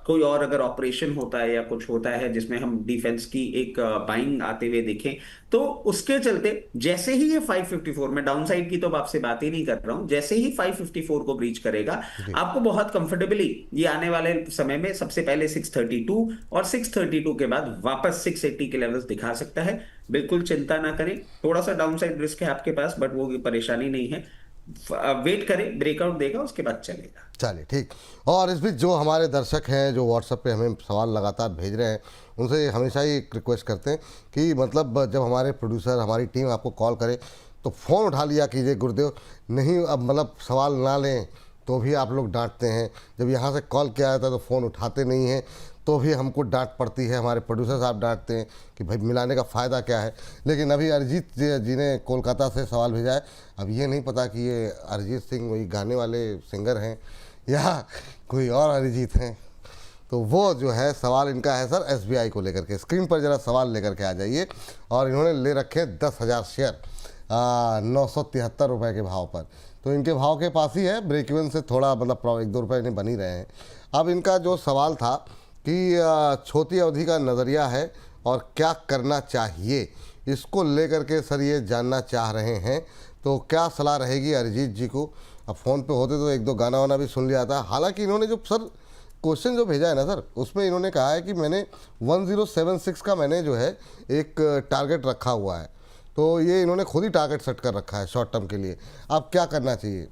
Speaker 2: कोई और अगर ऑपरेशन होता है या कुछ होता है जिसमें हम डिफेंस की एक बाइंग आते हुए देखें, तो उसके चलते जैसे ही ये 554 में, डाउन साइड की तो अब आपसे बात ही नहीं कर रहा हूं, जैसे ही 554 को ब्रीच करेगा, आपको बहुत कंफर्टेबली ये आने वाले समय में सबसे पहले 632 और 632 के बाद वापस 680 के लेवल्स दिखा सकता है। बिल्कुल चिंता ना करें, थोड़ा सा डाउन साइड रिस्क है आपके पास, बट वो परेशानी नहीं है। वेट करें, ब्रेकआउट देगा उसके बाद चलेगा।
Speaker 1: चलिए ठीक। और इस बीच जो हमारे दर्शक हैं जो व्हाट्सएप पे हमें सवाल लगातार भेज रहे हैं, उनसे हमेशा ही एक रिक्वेस्ट करते हैं कि मतलब जब हमारे प्रोड्यूसर हमारी टीम आपको कॉल करे तो फ़ोन उठा लिया कीजिए गुरुदेव, नहीं अब मतलब सवाल ना लें तो भी आप लोग डांटते हैं, जब यहाँ से कॉल किया जाता है तो फ़ोन उठाते नहीं हैं तो भी हमको डांट पड़ती है, हमारे प्रोड्यूसर साहब डांटते हैं कि भाई मिलाने का फ़ायदा क्या है। लेकिन अभी अरिजीत जी ने कोलकाता से सवाल भेजा है, अब ये नहीं पता कि ये अरिजीत सिंह वही गाने वाले सिंगर हैं या कोई और अरिजीत हैं, तो वो जो है सवाल इनका है सर एसबीआई को लेकर के। स्क्रीन पर ज़रा सवाल लेकर के आ जाइए। और इन्होंने ले रखे 10,000 शेयर 973 रुपये के भाव पर, तो इनके भाव के पास ही है, ब्रेक इवन से थोड़ा मतलब 1-2 रुपये इन्हें बन ही रहे हैं। अब इनका जो सवाल था कि छोटी अवधि का नज़रिया है और क्या करना चाहिए, इसको लेकर के सर ये जानना चाह रहे हैं, तो क्या सलाह रहेगी अरिजीत जी को? अब फ़ोन पे होते तो 1-2 गाना वाना भी सुन लिया था। हालांकि इन्होंने जो सर क्वेश्चन जो भेजा है ना सर, उसमें इन्होंने कहा है कि मैंने 1076 का मैंने जो है एक टारगेट रखा हुआ है, तो ये इन्होंने खुद ही टारगेट सेट कर रखा है शॉर्ट टर्म के लिए। अब क्या करना चाहिए?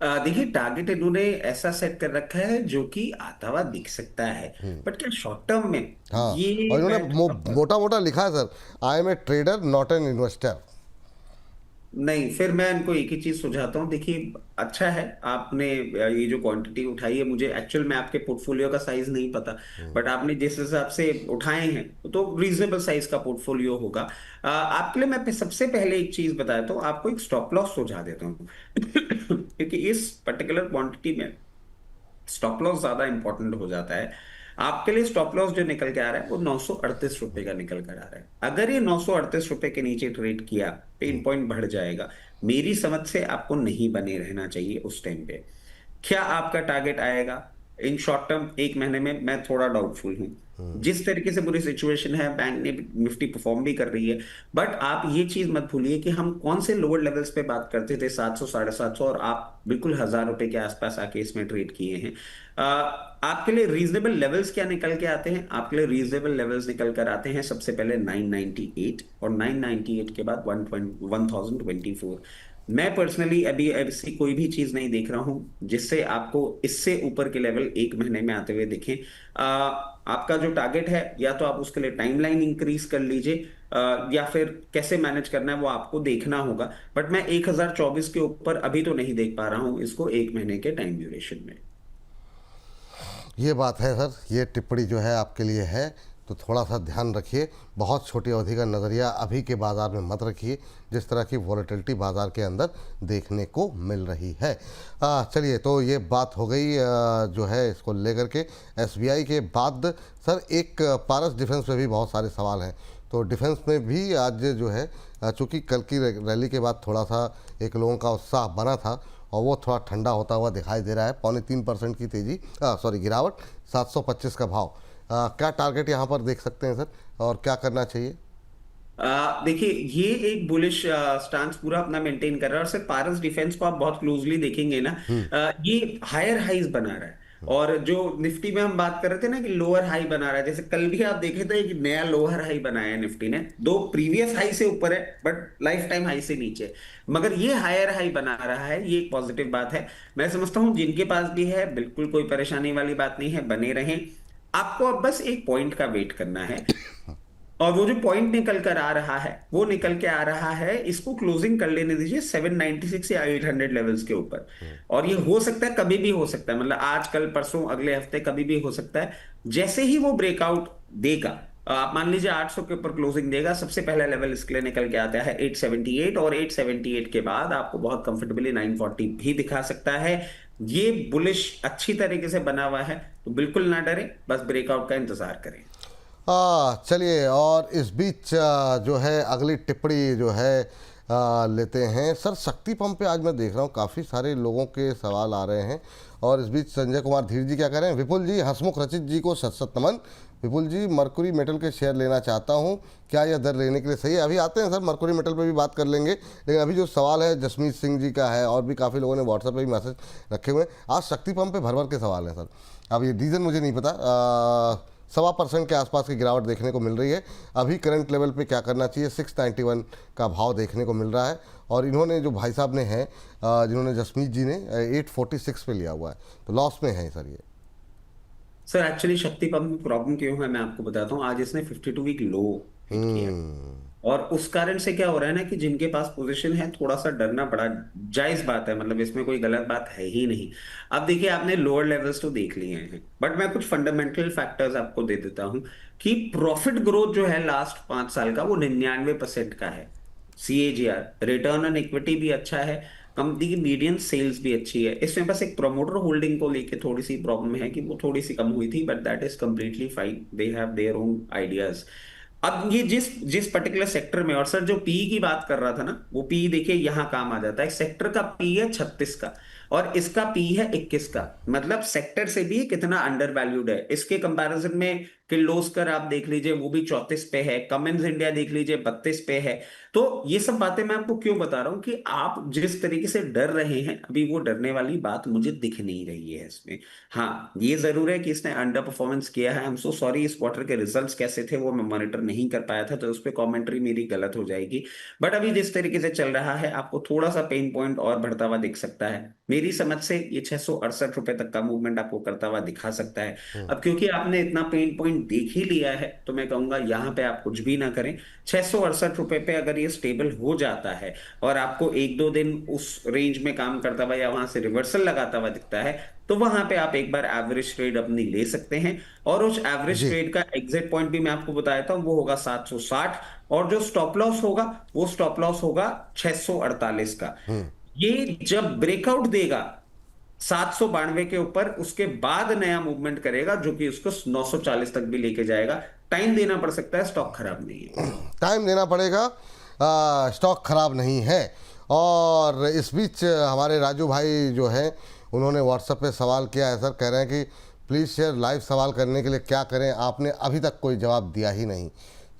Speaker 2: देखिए टारगेट इन्होंने ऐसा सेट कर रखा है जो कि आता हुआ दिख सकता है, बट क्या शॉर्ट टर्म में
Speaker 1: हाँ,
Speaker 2: ये
Speaker 1: और इन्होंने मोटा मोटा लिखा है sir, I am a trader not an investor.
Speaker 2: नहीं, फिर मैं इनको एक ही चीज सुझाता हूँ। देखिए अच्छा है आपने ये जो क्वांटिटी उठाई है, मुझे एक्चुअल में आपके पोर्टफोलियो का साइज नहीं पता, बट आपने जिस हिसाब से उठाए हैं तो रीजनेबल साइज का पोर्टफोलियो होगा। आपके लिए मैं सबसे पहले एक चीज बताता हूँ, आपको एक स्टॉप लॉस सुझा देता हूँ क्योंकि इस पर्टिकुलर क्वांटिटी में स्टॉप लॉस ज्यादा इंपॉर्टेंट हो जाता है। आपके लिए स्टॉप लॉस जो निकल के आ रहा है वो 938 रुपए का निकल कर आ रहा है। अगर ये 938 रुपए के नीचे ट्रेड किया, पेन पॉइंट बढ़ जाएगा। मेरी समझ से आपको नहीं बने रहना चाहिए उस टाइम पे। क्या आपका टारगेट आएगा? इन शॉर्ट टर्म एक महीने में मैं थोड़ा डाउटफुल हूँ। जिस तरीके से पूरी सिचुएशन है, बैंक ने निफ्टी परफॉर्म भी कर रही है, बट आप ये चीज मत भूलिए कि हम कौन से लोअर लेवल्स पे बात करते थे, 700 750, और आप बिल्कुल 1000 रुपए के आसपास आके इसमें ट्रेड किए हैं। आपके लिए रीजनेबल लेवल्स क्या निकल के आते हैं? आपके लिए रीजनेबल लेवल्स निकल कर आते हैं सबसे पहले 998, और 998 के बाद 1024। मैं पर्सनली अभी ऐसी कोई भी चीज नहीं देख रहा हूं जिससे आपको इससे ऊपर के लेवल एक महीने में आते हुए दिखें। आपका जो टारगेट है, या तो आप उसके लिए टाइमलाइन इंक्रीज कर लीजिए, या फिर कैसे मैनेज करना है वो आपको देखना होगा। बट मैं 1024 के ऊपर अभी तो नहीं देख पा रहा हूं इसको एक महीने के टाइम ड्यूरेशन में।
Speaker 1: ये बात है सर, ये टिप्पणी जो है आपके लिए है, तो थोड़ा सा ध्यान रखिए। बहुत छोटी अवधि का नज़रिया अभी के बाज़ार में मत रखिए, जिस तरह की वॉलेटिलिटी बाज़ार के अंदर देखने को मिल रही है। चलिए, तो ये बात हो गई जो है इसको लेकर के एसबीआई के बाद। सर, एक पारस डिफेंस में भी बहुत सारे सवाल हैं, तो डिफेंस में भी आज जो है चूँकि कल की रैली के बाद थोड़ा सा एक लोगों का उत्साह बना था, और वो थोड़ा ठंडा होता हुआ दिखाई दे रहा है। 3.25% की तेज़ी, गिरावट, 725 का भाव। क्या टारगेट यहाँ पर देख सकते हैं सर, और क्या करना चाहिए?
Speaker 2: देखिए, ये एक बुलिश स्टांस पूरा अपना मेंटेन कर रहा है, और सिर्फ पारस डिफेंस को आप बहुत क्लोजली देखेंगे ना, ये हायर हाइज बना रहा है। और जो निफ्टी में हम बात कर रहे थे ना कि लोअर हाई बना रहा है, जैसे कल भी आप देखे थे एक नया लोअर हाई बनाया है निफ्टी ने। दो प्रीवियस हाई से ऊपर है बट लाइफ टाइम हाई से नीचे, मगर ये हायर हाई बना रहा है, ये एक पॉजिटिव बात है। मैं समझता हूं जिनके पास भी है, बिल्कुल कोई परेशानी वाली बात नहीं है, बने रहें। आपको अब बस एक पॉइंट का वेट करना है, और वो जो पॉइंट निकल कर आ रहा है, वो निकल के आ रहा है, इसको क्लोजिंग कर लेने दीजिए 796 या 800 लेवल्स के ऊपर। और ये हो सकता है, कभी भी हो सकता है, मतलब आज, कल, परसों, अगले हफ्ते कभी भी हो सकता है। जैसे ही वो ब्रेकआउट देगा, आप मान लीजिए 800 के ऊपर क्लोजिंग देगा, सबसे पहला लेवल इसके लिए निकल के आता है 878, और 878 के बाद आपको बहुत कंफर्टेबली 940 भी दिखा सकता है। ये बुलिश अच्छी तरीके से बना हुआ है, तो बिल्कुल ना डरें, बस ब्रेकआउट का इंतजार करें।
Speaker 1: चलिए, और इस बीच जो है अगली टिप्पणी जो है लेते हैं। सर, शक्ति पंप पे आज मैं देख रहा हूँ काफ़ी सारे लोगों के सवाल आ रहे हैं, और इस बीच संजय कुमार धीर जी क्या कह रहे हैं? विपुल जी, हसमुख रचित जी को शत शत नमन। विपुल जी, मरकुरी मेटल के शेयर लेना चाहता हूँ, क्या यह दर लेने के लिए सही है? अभी आते हैं सर, मरकुरी मेटल पे भी बात कर लेंगे, लेकिन अभी जो सवाल है जसमीत सिंह जी का है, और भी काफ़ी लोगों ने व्हाट्सएप पे भी मैसेज रखे हुए हैं। आज शक्ति पंप पे भर भर के सवाल हैं सर। अब ये रीज़न मुझे नहीं पता, 1.25% के आसपास की गिरावट देखने को मिल रही है। अभी करंट लेवल पे क्या करना चाहिए? 691 का भाव देखने को मिल रहा है, और इन्होंने जो भाई साहब ने हैं, जिन्होंने जसमीत जी ने 846 पे लिया हुआ है, तो लॉस में है सर ये।
Speaker 2: सर, एक्चुअली शक्ति पंप में प्रॉब्लम क्यों है मैं आपको बताता हूँ। आज इसने 52 वीक लो हिट किया, और उस कारण से क्या हो रहा है ना कि जिनके पास पोजीशन है, थोड़ा सा डरना बड़ा जायज बात है, मतलब इसमें कोई गलत बात है ही नहीं। अब देखिए, आपने लोअर लेवल्स तो देख लिए हैं, बट मैं कुछ फंडामेंटल फैक्टर्स आपको दे देता हूं कि प्रॉफिट ग्रोथ जो है लास्ट 5 साल का, वो 99% का है। CAGR, रिटर्न ऑन इक्विटी भी अच्छा है, कंपनी की मीडियन सेल्स भी अच्छी है। इसमें बस एक प्रोमोटर होल्डिंग को लेके थोड़ी सी प्रॉब्लम है कि वो थोड़ी सी कम हुई थी, but that is completely fine, they have their own ideas. अब ये जिस जिस पर्टिकुलर सेक्टर में, और सर जो पीई की बात कर रहा था ना, वो पीई देखिए यहां काम आ जाता है। सेक्टर का पी है 36 का, और इसका पी है 21 का, मतलब सेक्टर से भी कितना अंडर वैल्यूड है। इसके कंपैरिजन में किर्लोस्कर आप देख लीजिए, वो भी 34 पे है। कमिंस इंडिया देख लीजिए, 32 पे है। तो ये सब बातें मैं आपको क्यों बता रहा हूं कि आप जिस तरीके से डर रहे हैं, अभी वो डरने वाली बात मुझे दिख नहीं रही है इसमें। हाँ, ये जरूर है कि इसने अंडर परफॉर्मेंस किया है। आई एम सो सॉरी, इस क्वार्टर के रिजल्ट्स कैसे थे वो मैं मॉनिटर नहीं कर पाया था, तो उस पर कॉमेंट्री मेरी गलत हो जाएगी। बट अभी जिस तरीके से चल रहा है, आपको थोड़ा सा पेन पॉइंट और बढ़ता हुआ दिख सकता है। मेरी समझ से ये 668 रुपए तक का मूवमेंट आपको करता हुआ दिखा सकता है। अब क्योंकि आपने इतना पेन पॉइंट देख ही लिया है, तो मैं कहूंगा यहाँ पे आप कुछ भी ना करें। 668 रुपए पे अगर ये स्टेबल हो जाता है, और आपको 1-2 दिन उस रेंज में काम करता हुआ या वहां से रिवर्सल लगाता हुआ दिखता है, तो वहां पे आप एक बार एवरेज ट्रेड अपनी ले सकते हैं। और उस एवरेज ट्रेड का एग्जिट पॉइंट भी मैं आपको बता देता हूं, वो होगा 760, और जो स्टॉप लॉस होगा, वो स्टॉप लॉस होगा 648 का। ये जब ब्रेकआउट देगा 792 के ऊपर, उसके बाद नया मूवमेंट करेगा, जो कि उसको 940 तक भी लेके जाएगा। टाइम देना पड़ सकता है, स्टॉक खराब नहीं है।
Speaker 1: टाइम देना पड़ेगा, स्टॉक खराब नहीं है। और इस बीच हमारे राजू भाई जो हैं, उन्होंने व्हाट्सएप पे सवाल किया है सर, कह रहे हैं कि प्लीज़ शेयर लाइव सवाल करने के लिए क्या करें, आपने अभी तक कोई जवाब दिया ही नहीं।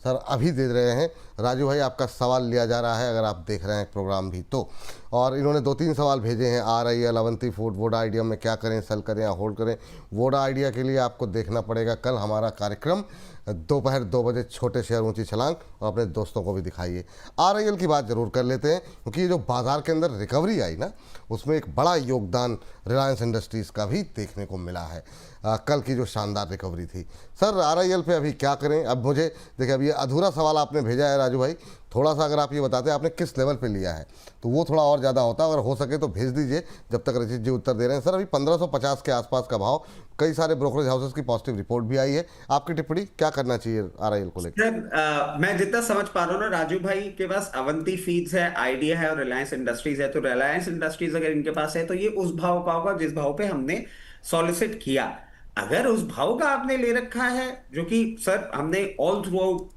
Speaker 1: सर अभी दे रहे हैं राजू भाई, आपका सवाल लिया जा रहा है अगर आप देख रहे हैं प्रोग्राम भी तो। और इन्होंने 2-3 सवाल भेजे हैं, RIL, Avanti food, Voda idea में क्या करें, सेल करें या होल्ड करें। वोडा आइडिया के लिए आपको देखना पड़ेगा कल हमारा कार्यक्रम दोपहर 2 बजे, छोटे शेयर ऊंची छलांग, और अपने दोस्तों को भी दिखाइए। RIL की बात ज़रूर कर लेते हैं क्योंकि ये जो बाज़ार के अंदर रिकवरी आई ना, उसमें एक बड़ा योगदान रिलायंस इंडस्ट्रीज़ का भी देखने को मिला है। कल की जो शानदार रिकवरी थी। सर RIL पे अभी क्या करें? अब मुझे देखिए, अब ये अधूरा सवाल आपने भेजा है राजू भाई, थोड़ा सा अगर आप ये बताते आपने किस लेवल पे लिया है तो वो थोड़ा और ज़्यादा होता, अगर हो सके तो भेज दीजिए जब तक रचित जी उत्तर दे रहे हैं। सर अभी 1550 के आसपास का भाव, कई सारे ब्रोकरेज हाउसेस की पॉजिटिव रिपोर्ट भी आई है, आपकी टिप्पणी क्या करना चाहिए RIL को लेकर?
Speaker 2: सर मैं जितना समझ पा रहा हूँ ना, राजू भाई के पास अवंती फीड्स है, आइडिया है और रिलायंस इंडस्ट्रीज है। तो रिलायंस इंडस्ट्रीज अगर इनके पास है तो ये उस भाव का होगा जिस भाव पे हमने सॉलिसिट किया। अगर उस भाव का आपने ले रखा है, जो कि सर हमने ऑल थ्रू आउट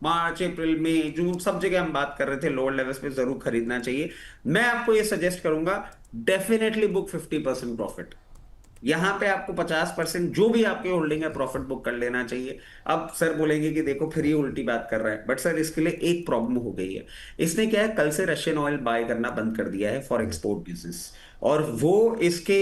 Speaker 2: मार्च, अप्रैल, मई, जून सब जगह हम बात कर रहे थे लोअर लेवल्स पे जरूर खरीदना चाहिए, मैं आपको ये सजेस्ट करूंगा डेफिनेटली बुक 50% प्रॉफिट। यहां पे आपको 50% जो भी आपकी होल्डिंग है प्रॉफिट बुक कर लेना चाहिए। अब सर बोलेंगे कि देखो फिर ये उल्टी बात कर रहा है, बट सर इसके लिए एक प्रॉब्लम हो गई है। इसने क्या है, कल से रशियन ऑयल बाय करना बंद कर दिया है फॉर एक्सपोर्ट बिजनेस, और वो इसके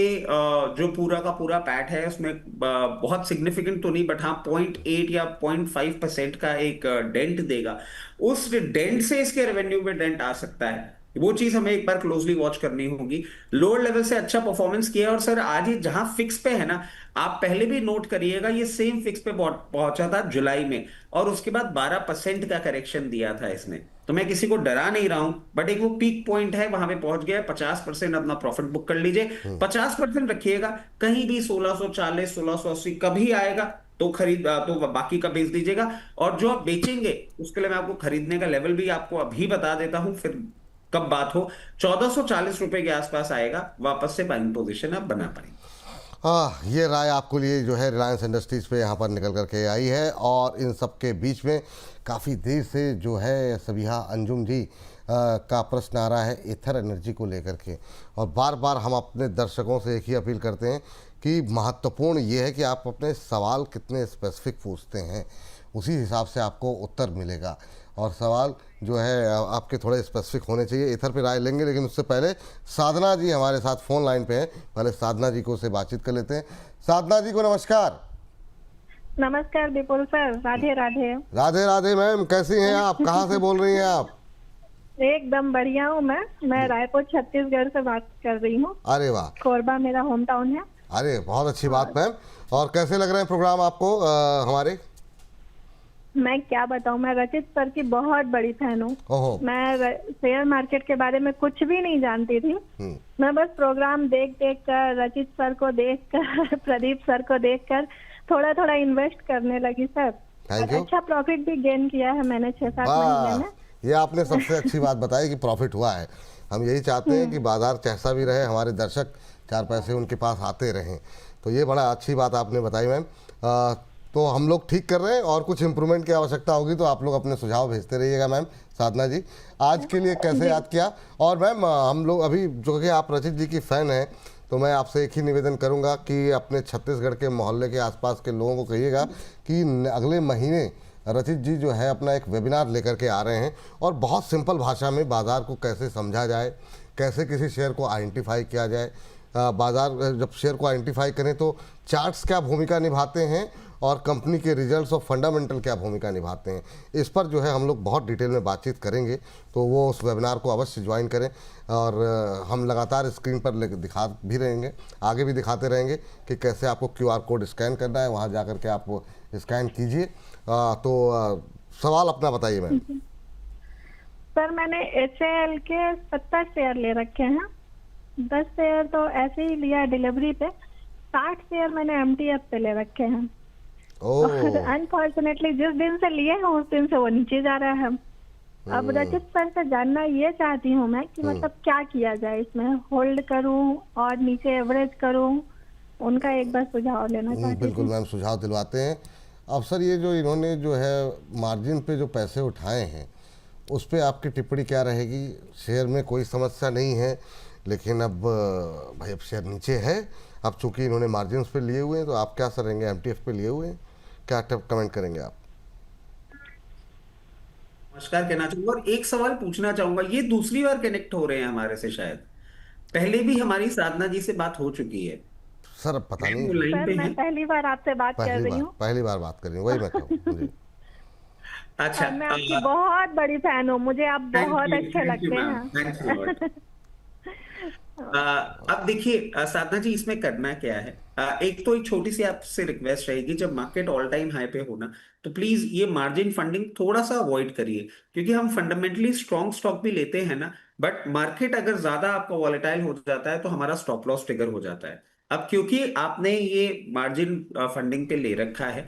Speaker 2: जो पूरा का पूरा पैट है उसमें बहुत सिग्निफिकेंट तो नहीं, बट हाँ 0.8 या 0.5% का एक डेंट देगा। उस डेंट से इसके रेवेन्यू में डेंट आ सकता है, वो चीज हमें एक बार क्लोजली वॉच करनी होगी। लोअर लेवल से अच्छा परफॉर्मेंस किया, और सर आज ये जहां फिक्स पे है ना, आप पहले भी नोट करिएगा, ये सेम फिक्स पे पहुंचा था जुलाई में, और उसके बाद 12% का करेक्शन दिया था इसने। तो मैं किसी को डरा नहीं रहा हूं, बट एक वो पीक पॉइंट है, वहां पे पहुंच गया। 50% अपना प्रॉफिट बुक कर लीजिए, 50% रखिएगा। कहीं भी 1640, 1680 कभी आएगा तो खरीद, तो बाकी का बेच दीजिएगा। और जो आप बेचेंगे उसके लिए मैं आपको खरीदने का लेवल भी आपको अभी बता देता हूं, फिर कब बात हो, 1440 रुपए के आसपास आएगा, वापस से बाइंग पोजीशन आप बना पाएंगे।
Speaker 1: हाँ, ये राय आपको लिए जो है रिलायंस इंडस्ट्रीज़ पे यहाँ पर निकल करके आई है। और इन सब के बीच में काफ़ी देर से जो है सबिहा अंजुम जी का प्रश्न आ रहा है एथर एनर्जी को लेकर के, और बार बार हम अपने दर्शकों से एक ही अपील करते हैं कि महत्वपूर्ण ये है कि आप अपने सवाल कितने स्पेसिफिक पूछते हैं, उसी हिसाब से आपको उत्तर मिलेगा। और सवाल जो है आपके थोड़े स्पेसिफिक होने चाहिए। इधर पे राय लेंगे, लेकिन उससे पहले साधना जी हमारे साथ फ़ोन लाइन पे हैं, पहले साधना जी को से बातचीत कर लेते हैं। साधना जी को नमस्कार।
Speaker 5: नमस्कार विपुल सर, राधे राधे।
Speaker 1: राधे राधे मैम, कैसी हैं आप? कहाँ से बोल रही हैं आप?
Speaker 5: एकदम बढ़िया हूँ मैं रायपुर छत्तीसगढ़ से बात कर रही हूँ।
Speaker 1: अरे वाह।
Speaker 5: कोरबा मेरा होम टाउन है।
Speaker 1: अरे बहुत अच्छी बात मैम। और कैसे लग रहे हैं प्रोग्राम आपको हमारे?
Speaker 5: मैं क्या बताऊं, मैं रचित सर की बहुत बड़ी फैन हूँ। मैं शेयर मार्केट के बारे में कुछ भी नहीं जानती थी। मैं बस प्रोग्राम देख कर, रचित सर को देख कर, प्रदीप सर को देख कर थोड़ा थोड़ा इन्वेस्ट करने लगी सर। अच्छा प्रॉफिट भी गेन किया है मैंने 6-7 महीने में।
Speaker 1: ये आपने सबसे अच्छी बात बताई कि प्रॉफिट हुआ है। हम यही चाहते हैं कि बाजार कैसा भी रहे, हमारे दर्शक 4 पैसे उनके पास आते रहें। तो ये बड़ा अच्छी बात आपने बताई मैम। तो हम लोग ठीक कर रहे हैं, और कुछ इम्प्रूवमेंट की आवश्यकता होगी तो आप लोग अपने सुझाव भेजते रहिएगा मैम। साधना जी, आज के लिए कैसे याद किया? और मैम हम लोग अभी, जो कि आप रचित जी की फ़ैन हैं, तो मैं आपसे एक ही निवेदन करूंगा कि अपने छत्तीसगढ़ के मोहल्ले के आसपास के लोगों को कहिएगा कि अगले महीने रचित जी जो है अपना एक वेबिनार लेकर के आ रहे हैं, और बहुत सिंपल भाषा में बाज़ार को कैसे समझा जाए, कैसे किसी शेयर को आइडेंटिफाई किया जाए। बाज़ार जब शेयर को आइडेंटिफाई करें तो चार्ट्स क्या भूमिका निभाते हैं, और कंपनी के रिजल्ट्स और फंडामेंटल क्या भूमिका निभाते हैं, इस पर जो है हम लोग बहुत डिटेल में बातचीत करेंगे। तो वो उस वेबिनार को अवश्य ज्वाइन करें, और हम लगातार स्क्रीन पर दिखा भी रहेंगे, आगे भी दिखाते रहेंगे कि कैसे आपको QR कोड स्कैन करना है, वहाँ जा कर के आप स्कैन कीजिए। तो सवाल अपना बताइए मैम।
Speaker 5: सर मैंने HAL के 70 शेयर ले रखे हैं, 10 शेयर तो ऐसे ही लिया डिलीवरी पे, 60 शेयर मैंने MTF पे ले रखे हैं। अनफॉर्चुनेटली जिस दिन से लिए हैं उस दिन से वो नीचे जा रहा है। अब रचित सर से जानना ये चाहती हूँ मैं कि मतलब क्या किया जाए इसमें, होल्ड करूँ और नीचे एवरेज करूँ, उनका एक बार सुझाव लेना चाहती हूँ।
Speaker 1: बिल्कुल मैम, सुझाव दिलवाते हैं। अब सर ये जो इन्होंने जो है मार्जिन पे जो पैसे उठाए हैं, उस पर आपकी टिप्पणी क्या रहेगी? शेयर में कोई समस्या नहीं है, लेकिन अब भाई अब शेयर नीचे है। अब चूंकि इन्होंने मार्जिन पे लिए हुए हैं तो आप क्या सर रहेंगे, MTF पे लिए हुए हैं, क्या कमेंट करेंगे आप?
Speaker 2: नमस्कार कहना चाहूंगा और एक सवाल पूछना चाहूंगा। ये दूसरी बार कनेक्ट हो रहे हैं हमारे से, शायद पहले भी हमारी साधना जी से बात हो चुकी है।
Speaker 1: सर अब पता नहीं,
Speaker 2: वो लाइन
Speaker 5: सर
Speaker 2: पे
Speaker 5: मैं
Speaker 2: हैं।
Speaker 5: पहली बार आपसे बात कर रही हूँ।
Speaker 1: पहली बार बात कर रही हूँ, वही मैं कहूँ जी।
Speaker 2: अच्छा,
Speaker 5: और मैं आपकी बहुत बड़ी फैन हूँ, मुझे आप बहुत अच्छे लगते हैं।
Speaker 2: Thank you. अब देखिए साधना जी, इसमें करना क्या है, एक तो एक छोटी सी आपसे रिक्वेस्ट रहेगी, जब मार्केट ऑल टाइम हाई पे हो ना, तो प्लीज ये मार्जिन फंडिंग थोड़ा सा अवॉइड करिए, क्योंकि हम फंडामेंटली स्ट्रॉन्ग स्टॉक भी लेते हैं ना, बट मार्केट अगर ज्यादा आपका वॉलेटाइल हो जाता है तो हमारा स्टॉप लॉस ट्रिगर हो जाता है। अब क्योंकि आपने ये मार्जिन फंडिंग पे ले रखा है,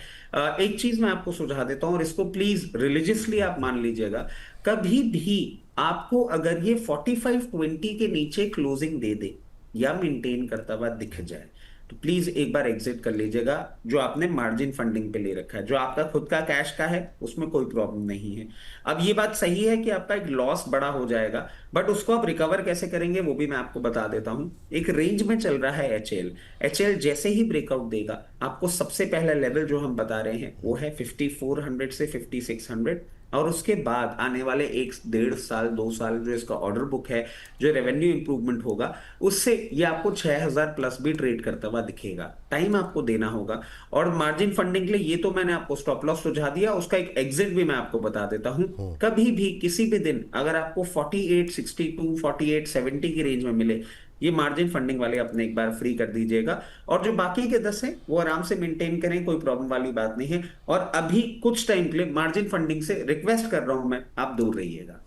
Speaker 2: एक चीज मैं आपको सुझा देता हूँ और इसको प्लीज रिलीजियसली आप मान लीजिएगा, कभी भी आपको अगर ये 45-20 के नीचे क्लोजिंग दे दे या मेंटेन करता हुआ दिख जाए, तो प्लीज एक बार एग्जिट कर लीजिएगा। जो आपने मार्जिन फंडिंग पे ले रखा है, जो आपका खुद का कैश का है, उसमें कोई प्रॉब्लम नहीं है। अब ये बात सही है कि आपका एक लॉस बड़ा हो जाएगा, बट उसको आप रिकवर कैसे करेंगे वो भी मैं आपको बता देता हूं। एक रेंज में चल रहा है एचएल जैसे ही ब्रेकआउट देगा, आपको सबसे पहला लेवल जो हम बता रहे हैं वो है 5400 से 5600, और उसके बाद आने वाले 1-1.5 साल 2 साल जो इसका ऑर्डर बुक है, जो रेवेन्यू इंप्रूवमेंट होगा, उससे ये आपको 6000 प्लस भी ट्रेड करता हुआ दिखेगा। टाइम आपको देना होगा। और मार्जिन फंडिंग के लिए ये तो मैंने आपको स्टॉप लॉस सुझा दिया, उसका एक एग्जिट भी मैं आपको बता देता हूं। कभी भी किसी भी दिन अगर आपको 4862 4870 की रेंज में मिले, ये मार्जिन फंडिंग वाले अपने एक बार फ्री कर दीजिएगा, और जो बाकी के 10 हैं वो आराम से मेंटेन करें, कोई प्रॉब्लम वाली बात नहीं है। और अभी कुछ टाइम के लिए मार्जिन फंडिंग से रिक्वेस्ट कर रहा हूं मैं, आप दूर रहिएगा।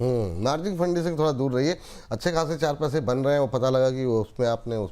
Speaker 1: मार्जिन फंडिंग से थोड़ा दूर रहिए। अच्छे खासे 4 पैसे बन रहे हैं, वो पता लगा कि उसमें आपने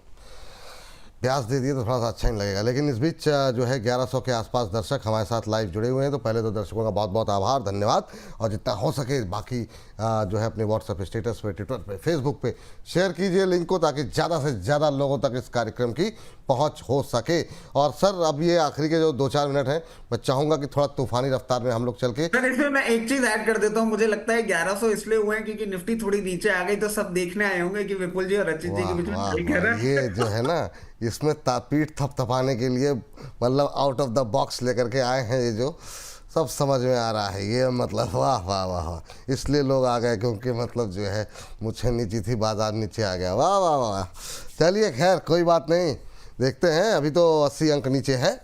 Speaker 1: ब्याज दे दिए तो थोड़ा सा अच्छा नहीं लगेगा। लेकिन इस बीच जो है 1100 के आसपास दर्शक हमारे साथ लाइव जुड़े हुए हैं, तो पहले तो दर्शकों का बहुत बहुत आभार, धन्यवाद। और जितना हो सके बाकी जो है अपने व्हाट्सएप स्टेटस पे, ट्विटर पे, फेसबुक पे शेयर कीजिए लिंक को, ताकि ज़्यादा से ज़्यादा लोगों तक इस कार्यक्रम की पहुंच हो सके। और सर अब ये आखिरी के जो 2-4 मिनट हैं, मैं चाहूँगा कि थोड़ा तूफानी रफ्तार में हम लोग चल के।
Speaker 2: सर इसमें मैं एक चीज ऐड कर देता हूँ, मुझे लगता है 1100 इसलिए हुए हैं क्योंकि निफ्टी थोड़ी नीचे आ गई, तो सब देखने आए होंगे कि विपुल जी और रचित जी के बीच में ट्रेड कर रहा है।
Speaker 1: ये जो है ना, इसमें पीठ थपथपाने के लिए मतलब आउट ऑफ द बॉक्स लेकर के आए हैं, ये जो सब समझ में आ रहा है। ये मतलब वाह वाह वाह वाह, इसलिए लोग आ गए क्योंकि मतलब जो है मुझे नीचे थी, बाजार नीचे आ गया। वाह वाह वाह। चलिए खैर कोई बात नहीं, देखते हैं। अभी तो 80 अंक नीचे है,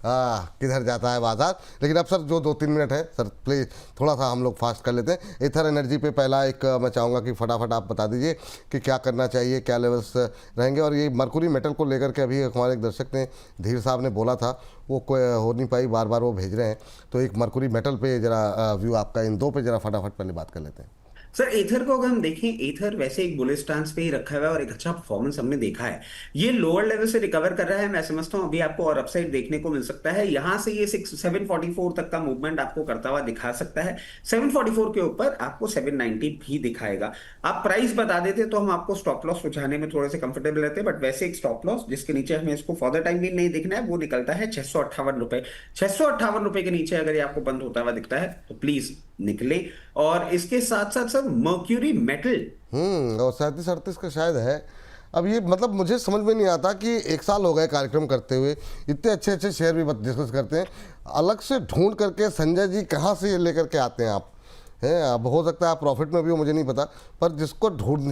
Speaker 1: किधर जाता है बाजार। लेकिन अब सर जो 2-3 मिनट है सर, प्लीज़ थोड़ा सा हम लोग फास्ट कर लेते हैं। एथर एनर्जी पे पहला एक मैं चाहूँगा कि फटाफट आप बता दीजिए कि क्या करना चाहिए, क्या लेवल्स रहेंगे। और ये मरकुरी मेटल को लेकर के अभी हमारे एक दर्शक ने, धीर साहब ने बोला था, वो कोई हो नहीं पाई, बार बार वो भेज रहे हैं। तो एक मरकुरी मेटल पे ज़रा व्यू आपका, इन दो पे ज़रा फटाफट पहले बात कर लेते हैं।
Speaker 2: सर एथर को अगर हम देखें, एथर वैसे एक बुलिश स्टांस पे ही रखा हुआ है और एक अच्छा परफॉर्मेंस हमने देखा है। ये लोअर लेवल से रिकवर कर रहा है, मैं समझता हूं अभी आपको और अपसाइड देखने को मिल सकता है। यहां से ये 744 तक का मूवमेंट आपको करता हुआ दिखा सकता है। 744 के ऊपर आपको 790 भी दिखाएगा। आप प्राइस बता देते तो हम आपको स्टॉप लॉस सुझाने में थोड़े से कंफर्टेबल रहते, बट वैसे एक स्टॉप लॉस जिसके नीचे हमें इसको फर्दर टाइम भी नहीं देखना है, वो निकलता है 658 रुपए। 658 रुपए के नीचे अगर ये आपको बंद होता हुआ दिखता है तो प्लीज निकले। और इसके साथ साथ सर मर्क्यूरी मेटल
Speaker 1: और 37-38 का शायद है। अब ये मतलब मुझे समझ में नहीं आता कि 1 साल हो गए कार्यक्रम करते हुए, इतने अच्छे अच्छे शेयर भी डिस्कस करते हैं, अलग से ढूंढ करके संजय जी कहाँ से ये लेकर के आते हैं आप हैं। अब हो सकता है आप प्रॉफिट में भी हो, मुझे नहीं पता, पर जिस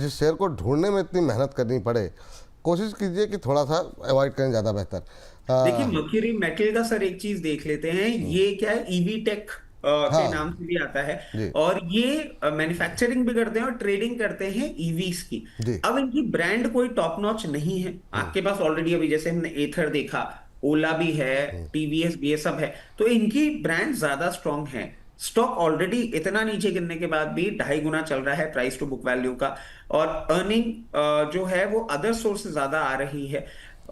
Speaker 1: शेयर को ढूंढने में इतनी मेहनत करनी पड़े, कोशिश कीजिए कि थोड़ा सा अवॉइड करें, ज़्यादा बेहतर।
Speaker 2: देखिए मर्क्यूरी मेटल का सर एक चीज देख लेते हैं, ये क्या है, ईवी टेक के नाम से भी आता है, और ये मैन्युफैक्चरिंग भी करते हैं और ट्रेडिंग करते हैं ईवीज की। अब इनकी ब्रांड कोई टॉप नॉच नहीं है आपके पास ऑलरेडी। अभी जैसे हमने एथर देखा, ओला भी है, टीवीएस भी, ये सब है, तो इनकी ब्रांड ज्यादा स्ट्रॉन्ग है। स्टॉक ऑलरेडी इतना नीचे गिरने के बाद भी 2.5 गुना चल रहा है प्राइस टू बुक वैल्यू का, और अर्निंग जो है वो अदर सोर्स से ज्यादा आ रही है।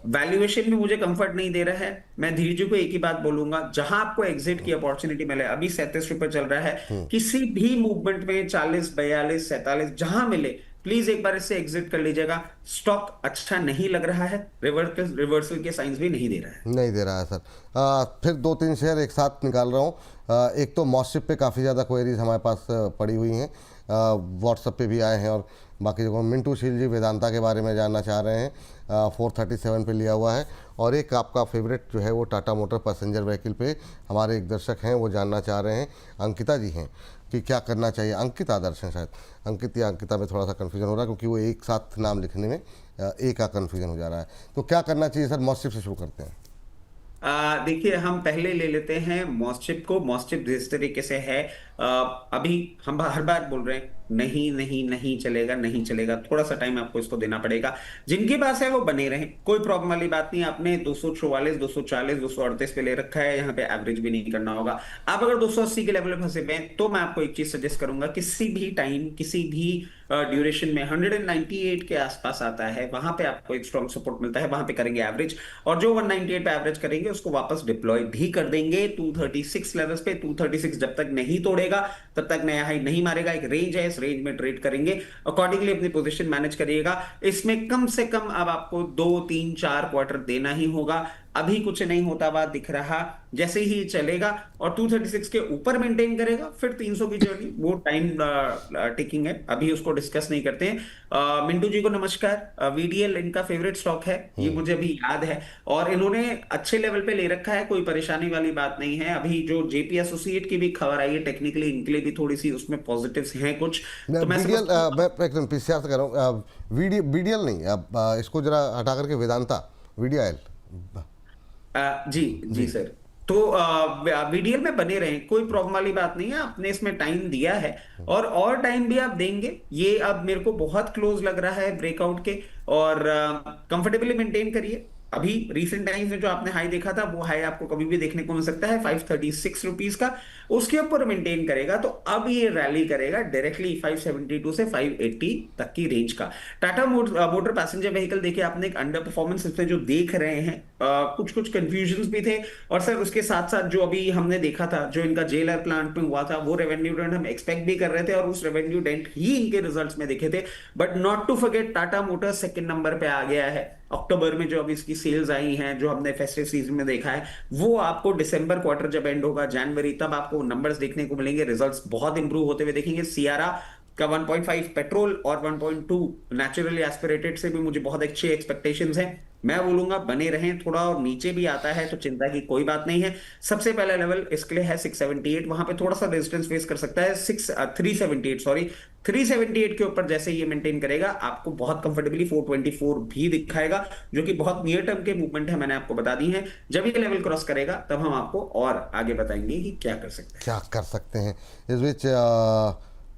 Speaker 2: वैल्यूएशन भी मुझे कंफर्ट नहीं दे रहा है। मैं धीर जी को एक ही बात बोलूंगा, जहां आपको एग्जिट की अपॉर्चुनिटी मिले, अभी 37 रुपए चल रहा है, किसी भी मूवमेंट में 40, 42, 47 जहां मिले, प्लीज एक बार इससे एग्जिट कर लीजिएगा। स्टॉक अच्छा नहीं लग रहा है, रिवर्सल के साइंस भी नहीं दे रहा है।
Speaker 1: नहीं दे रहा है सर। फिर 2-3 शेयर एक साथ निकाल रहा हूँ। एक तो मॉसिप पे काफ़ी ज़्यादा क्वेरीज हमारे पास पड़ी हुई हैं, व्हाट्सएप पे भी आए हैं और बाकी जगह। मिंटू शील जी वेदांता के बारे में जानना चाह रहे हैं, 437 पे लिया हुआ है। और एक आपका फेवरेट जो है वो टाटा मोटर पैसेंजर व्हीकल पे हमारे एक दर्शक हैं, वो जानना चाह रहे हैं, अंकिता जी हैं, कि क्या करना चाहिए। अंकित आदर्श हैं शायद, अंकित या अंकिता में थोड़ा सा कन्फ्यूजन हो रहा है क्योंकि वो एक साथ नाम लिखने में एक का कन्फ्यूजन हो जा रहा है। तो क्या करना चाहिए सर? मॉस्टिप से शुरू करते हैं।
Speaker 2: देखिए, हम पहले ले लेते हैं मॉस्टिप को। मॉस्टिप जिस तरीके से है, अभी हम हर बार बोल रहे हैं नहीं नहीं नहीं चलेगा, नहीं चलेगा, थोड़ा सा टाइम आपको इसको देना पड़ेगा। जिनके पास है वो बने रहे, कोई प्रॉब्लम वाली बात नहीं। आपने 244, 240, 238 पे ले रखा है, यहाँ पे एवरेज भी नहीं करना होगा। आप अगर 280 के लेवल पे फंसे हुए हैं तो मैं आपको एक चीज सजेस्ट करूंगा, किसी भी टाइम किसी भी ड्यूरेशन में 198 के आसपास आता है, वहां पे आपको एक स्ट्रॉन्ग सपोर्ट मिलता है, वहां पे करेंगे एवरेज। और जो 198 पे एवरेज करेंगे उसको वापस डिप्लॉय भी कर देंगे 236 लेवल्स पे। 236 जब तक नहीं तोड़ेगा तब तक नया हाई नहीं मारेगा। एक रेंज है, इस रेंज में ट्रेड करेंगे, अकॉर्डिंगली अपनी पोजीशन मैनेज करिएगा। इसमें कम से कम अब आपको 2, 3, 4 क्वार्टर देना ही होगा। अभी कुछ नहीं होता हुआ दिख रहा, जैसे ही चलेगा और 236 के ऊपर मेंटेन करेगा, फिर 300 की जर्नी, वो टाइम टेकिंग है, अभी उसको डिस्कस नहीं करते हैं। मिंटू जी को नमस्कार। वीडीएल इनका फेवरेट स्टॉक है, ये मुझे अभी याद है, और इन्होंने अच्छे लेवल पे ले रखा है, कोई परेशानी वाली बात नहीं है। अभी जो जेपी एसोसिएट की भी खबर आई है, टेक्निकली इनके लिए भी थोड़ी सी उसमें पॉजिटिव्स हैं कुछ। तो मैं
Speaker 1: एकदम पीसीआर से कह रहा हूँ, वीडीएल नहीं, अब इसको जरा हटा करके वेदांता, वीडीएल।
Speaker 2: जी सर। तो वीडीएल में बने रहें, कोई प्रॉब्लम वाली बात नहीं है। आपने इसमें टाइम दिया है और टाइम भी आप देंगे। ये अब मेरे को बहुत क्लोज लग रहा है ब्रेकआउट के, और कंफर्टेबली मेंटेन करिए। अभी रिसेंट टाइम्स में जो आपने हाई देखा था, वो हाई आपको कभी भी देखने को मिल सकता है 536 रुपीज का, उसके ऊपर मेंटेन करेगा तो अब ये रैली करेगा डायरेक्टली 572 से 580 तक की रेंज का। टाटा मोटर पैसेंजर व्हीकल देखिए, आपने एक अंडर परफॉर्मेंस इसमें जो देख रहे हैं, कुछ कंफ्यूजन भी थे। और सर उसके साथ साथ जो अभी हमने देखा था, जो इनका जेएलआर प्लांट में हुआ था, वो रेवेन्यू डेंट हम एक्सपेक्ट भी कर रहे थे और उस रेवेन्यू डेंट ही इनके रिजल्ट्स में दिखे थे। But not to forget, Tata motors second number पे आ गया है। अक्टूबर में जो अभी इसकी सेल्स आई हैं, जो हमने फेस्टिव सीजन में देखा है, वो आपको दिसंबर क्वार्टर जब एंड होगा, जनवरी, तब आपको नंबर्स देखने को मिलेंगे, रिजल्ट्स बहुत इंप्रूव होते हुए देखेंगे। सियारा का 1.5 पेट्रोल और 1.2 नेचुरली एस्पिरेटेड से भी मुझे बहुत अच्छी एक्सपेक्टेशंस हैं। मैं बोलूंगा बने रहें, थोड़ा और नीचे भी आता है तो चिंता की कोई बात नहीं है। सबसे पहला लेवल इसके लिए है 678, वहां पे थोड़ा सा रेजिस्टेंस फेस कर सकता है। 378 के ऊपर जैसे ये मेंटेन करेगा, आपको बहुत कंफर्टेबली 424 भी दिखाएगा, जो कि बहुत नियर टर्म के मूवमेंट है, मैंने आपको बता दी है। जब ये लेवल क्रॉस करेगा तब हम आपको और आगे बताएंगे कि क्या कर सकते हैं।
Speaker 1: इस बीच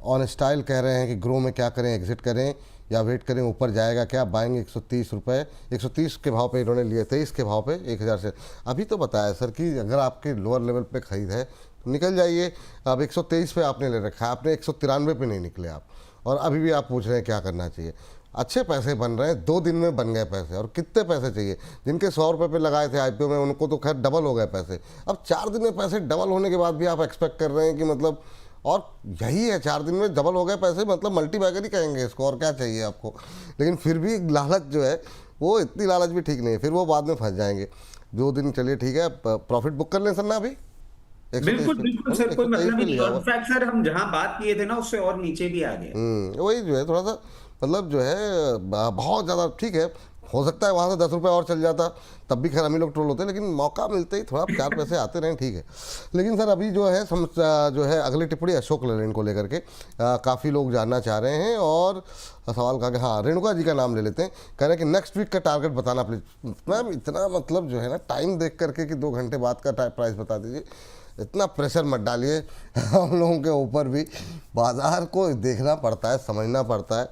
Speaker 1: ऑन स्टाइल कह रहे हैं कि ग्रो में क्या करें, एग्जिट करें या वेट करें, ऊपर जाएगा क्या? बाइंग 130 रुपये, 130 के भाव पे इन्होंने लिए, 23 के भाव पे 1000 से। अभी तो बताया सर कि अगर आपके लोअर लेवल पे खरीद है तो निकल जाइए। अब 123 पे आपने ले रखा है, आपने 193 पे नहीं निकले आप, और अभी भी आप पूछ रहे हैं क्या करना चाहिए। अच्छे पैसे बन रहे हैं, 2 दिन में बन गए पैसे। और कितने पैसे चाहिए? जिनके 100 रुपये पे लगाए थे आईपीओ में, उनको तो खैर डबल हो गए पैसे। अब 4 दिन में पैसे डबल होने के बाद भी आप एक्सपेक्ट कर रहे हैं कि मतलब, और यही है, 4 दिन में डबल हो गए पैसे, मतलब मल्टी बैगर ही कहेंगे इसको, और क्या चाहिए आपको। लेकिन फिर भी लालच जो है, वो इतनी लालच भी ठीक नहीं है, फिर वो बाद में फंस जाएंगे। 2 दिन चलिए ठीक है, प्रॉफिट बुक कर लें सर ना अभी।
Speaker 2: बिल्कुल सर, कोई मतलब नहीं। इनफैक्ट सर, हम जहां बात किए थे ना, उससे और नीचे भी आ गए।
Speaker 1: वही जो है थोड़ा सा मतलब जो है बहुत ज़्यादा, ठीक है, हो सकता है वहाँ से 10 रुपये और चल जाता, तब भी खैर हम ही लोग ट्रोल होते हैं, लेकिन मौका मिलते ही थोड़ा 4 पैसे आते रहें, ठीक है। लेकिन सर अभी जो है जो है अगली टिप्पणी अशोक लेलैंड को लेकर के काफ़ी लोग जानना चाह रहे हैं, और सवाल का कि हाँ, रेणुका जी का नाम ले लेते हैं। कह रहे हैं कि नेक्स्ट वीक का टारगेट बताना प्लीज। मैम इतना मतलब जो है ना, टाइम देख करके कि 2 घंटे बाद का प्राइस बता दीजिए, इतना प्रेशर मत डालिए हम लोगों के ऊपर भी। बाजार को देखना पड़ता है, समझना पड़ता है।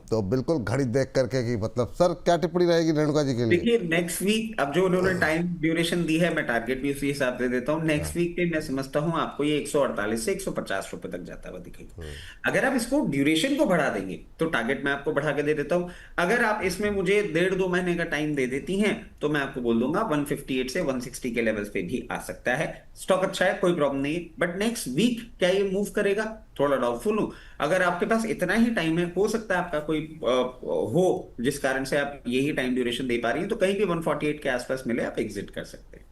Speaker 1: तो बिल्कुल घड़ी देख करके कि मतलब सर क्या टिप्पणी रहेगी रेणुका जी के लिए?
Speaker 2: देखिए, नेक्स्ट वीक अब जो उन्होंने टाइम ड्यूरेशन दी है, मैं टारगेट भी उसी हिसाब से देता हूँ। नेक्स्ट वीक पे मैं समझता हूँ आपको ये 148 से 150 रुपए तक जाता हुआ दिखेगा। अगर आप इसको ड्यूरेशन को बढ़ा देंगे तो टारगेट मैं आपको बढ़ा के दे देता हूँ। अगर आप इसमें मुझे 1.5-2 महीने का टाइम दे देती हैं तो मैं आपको बोल दूंगा 158 से 160 के लेवल्स पे भी आ सकता है। स्टॉक अच्छा है, कोई प्रॉब्लम नहीं है, बट नेक्स्ट वीक क्या ये मूव करेगा, थोड़ा डाउटफुल हूं। अगर आपके पास इतना ही टाइम है, हो सकता है आपका कोई हो जिस कारण से आप यही टाइम ड्यूरेशन दे पा रही हैं, तो कहीं भी 148 के आसपास मिले आप एग्जिट कर सकते हैं।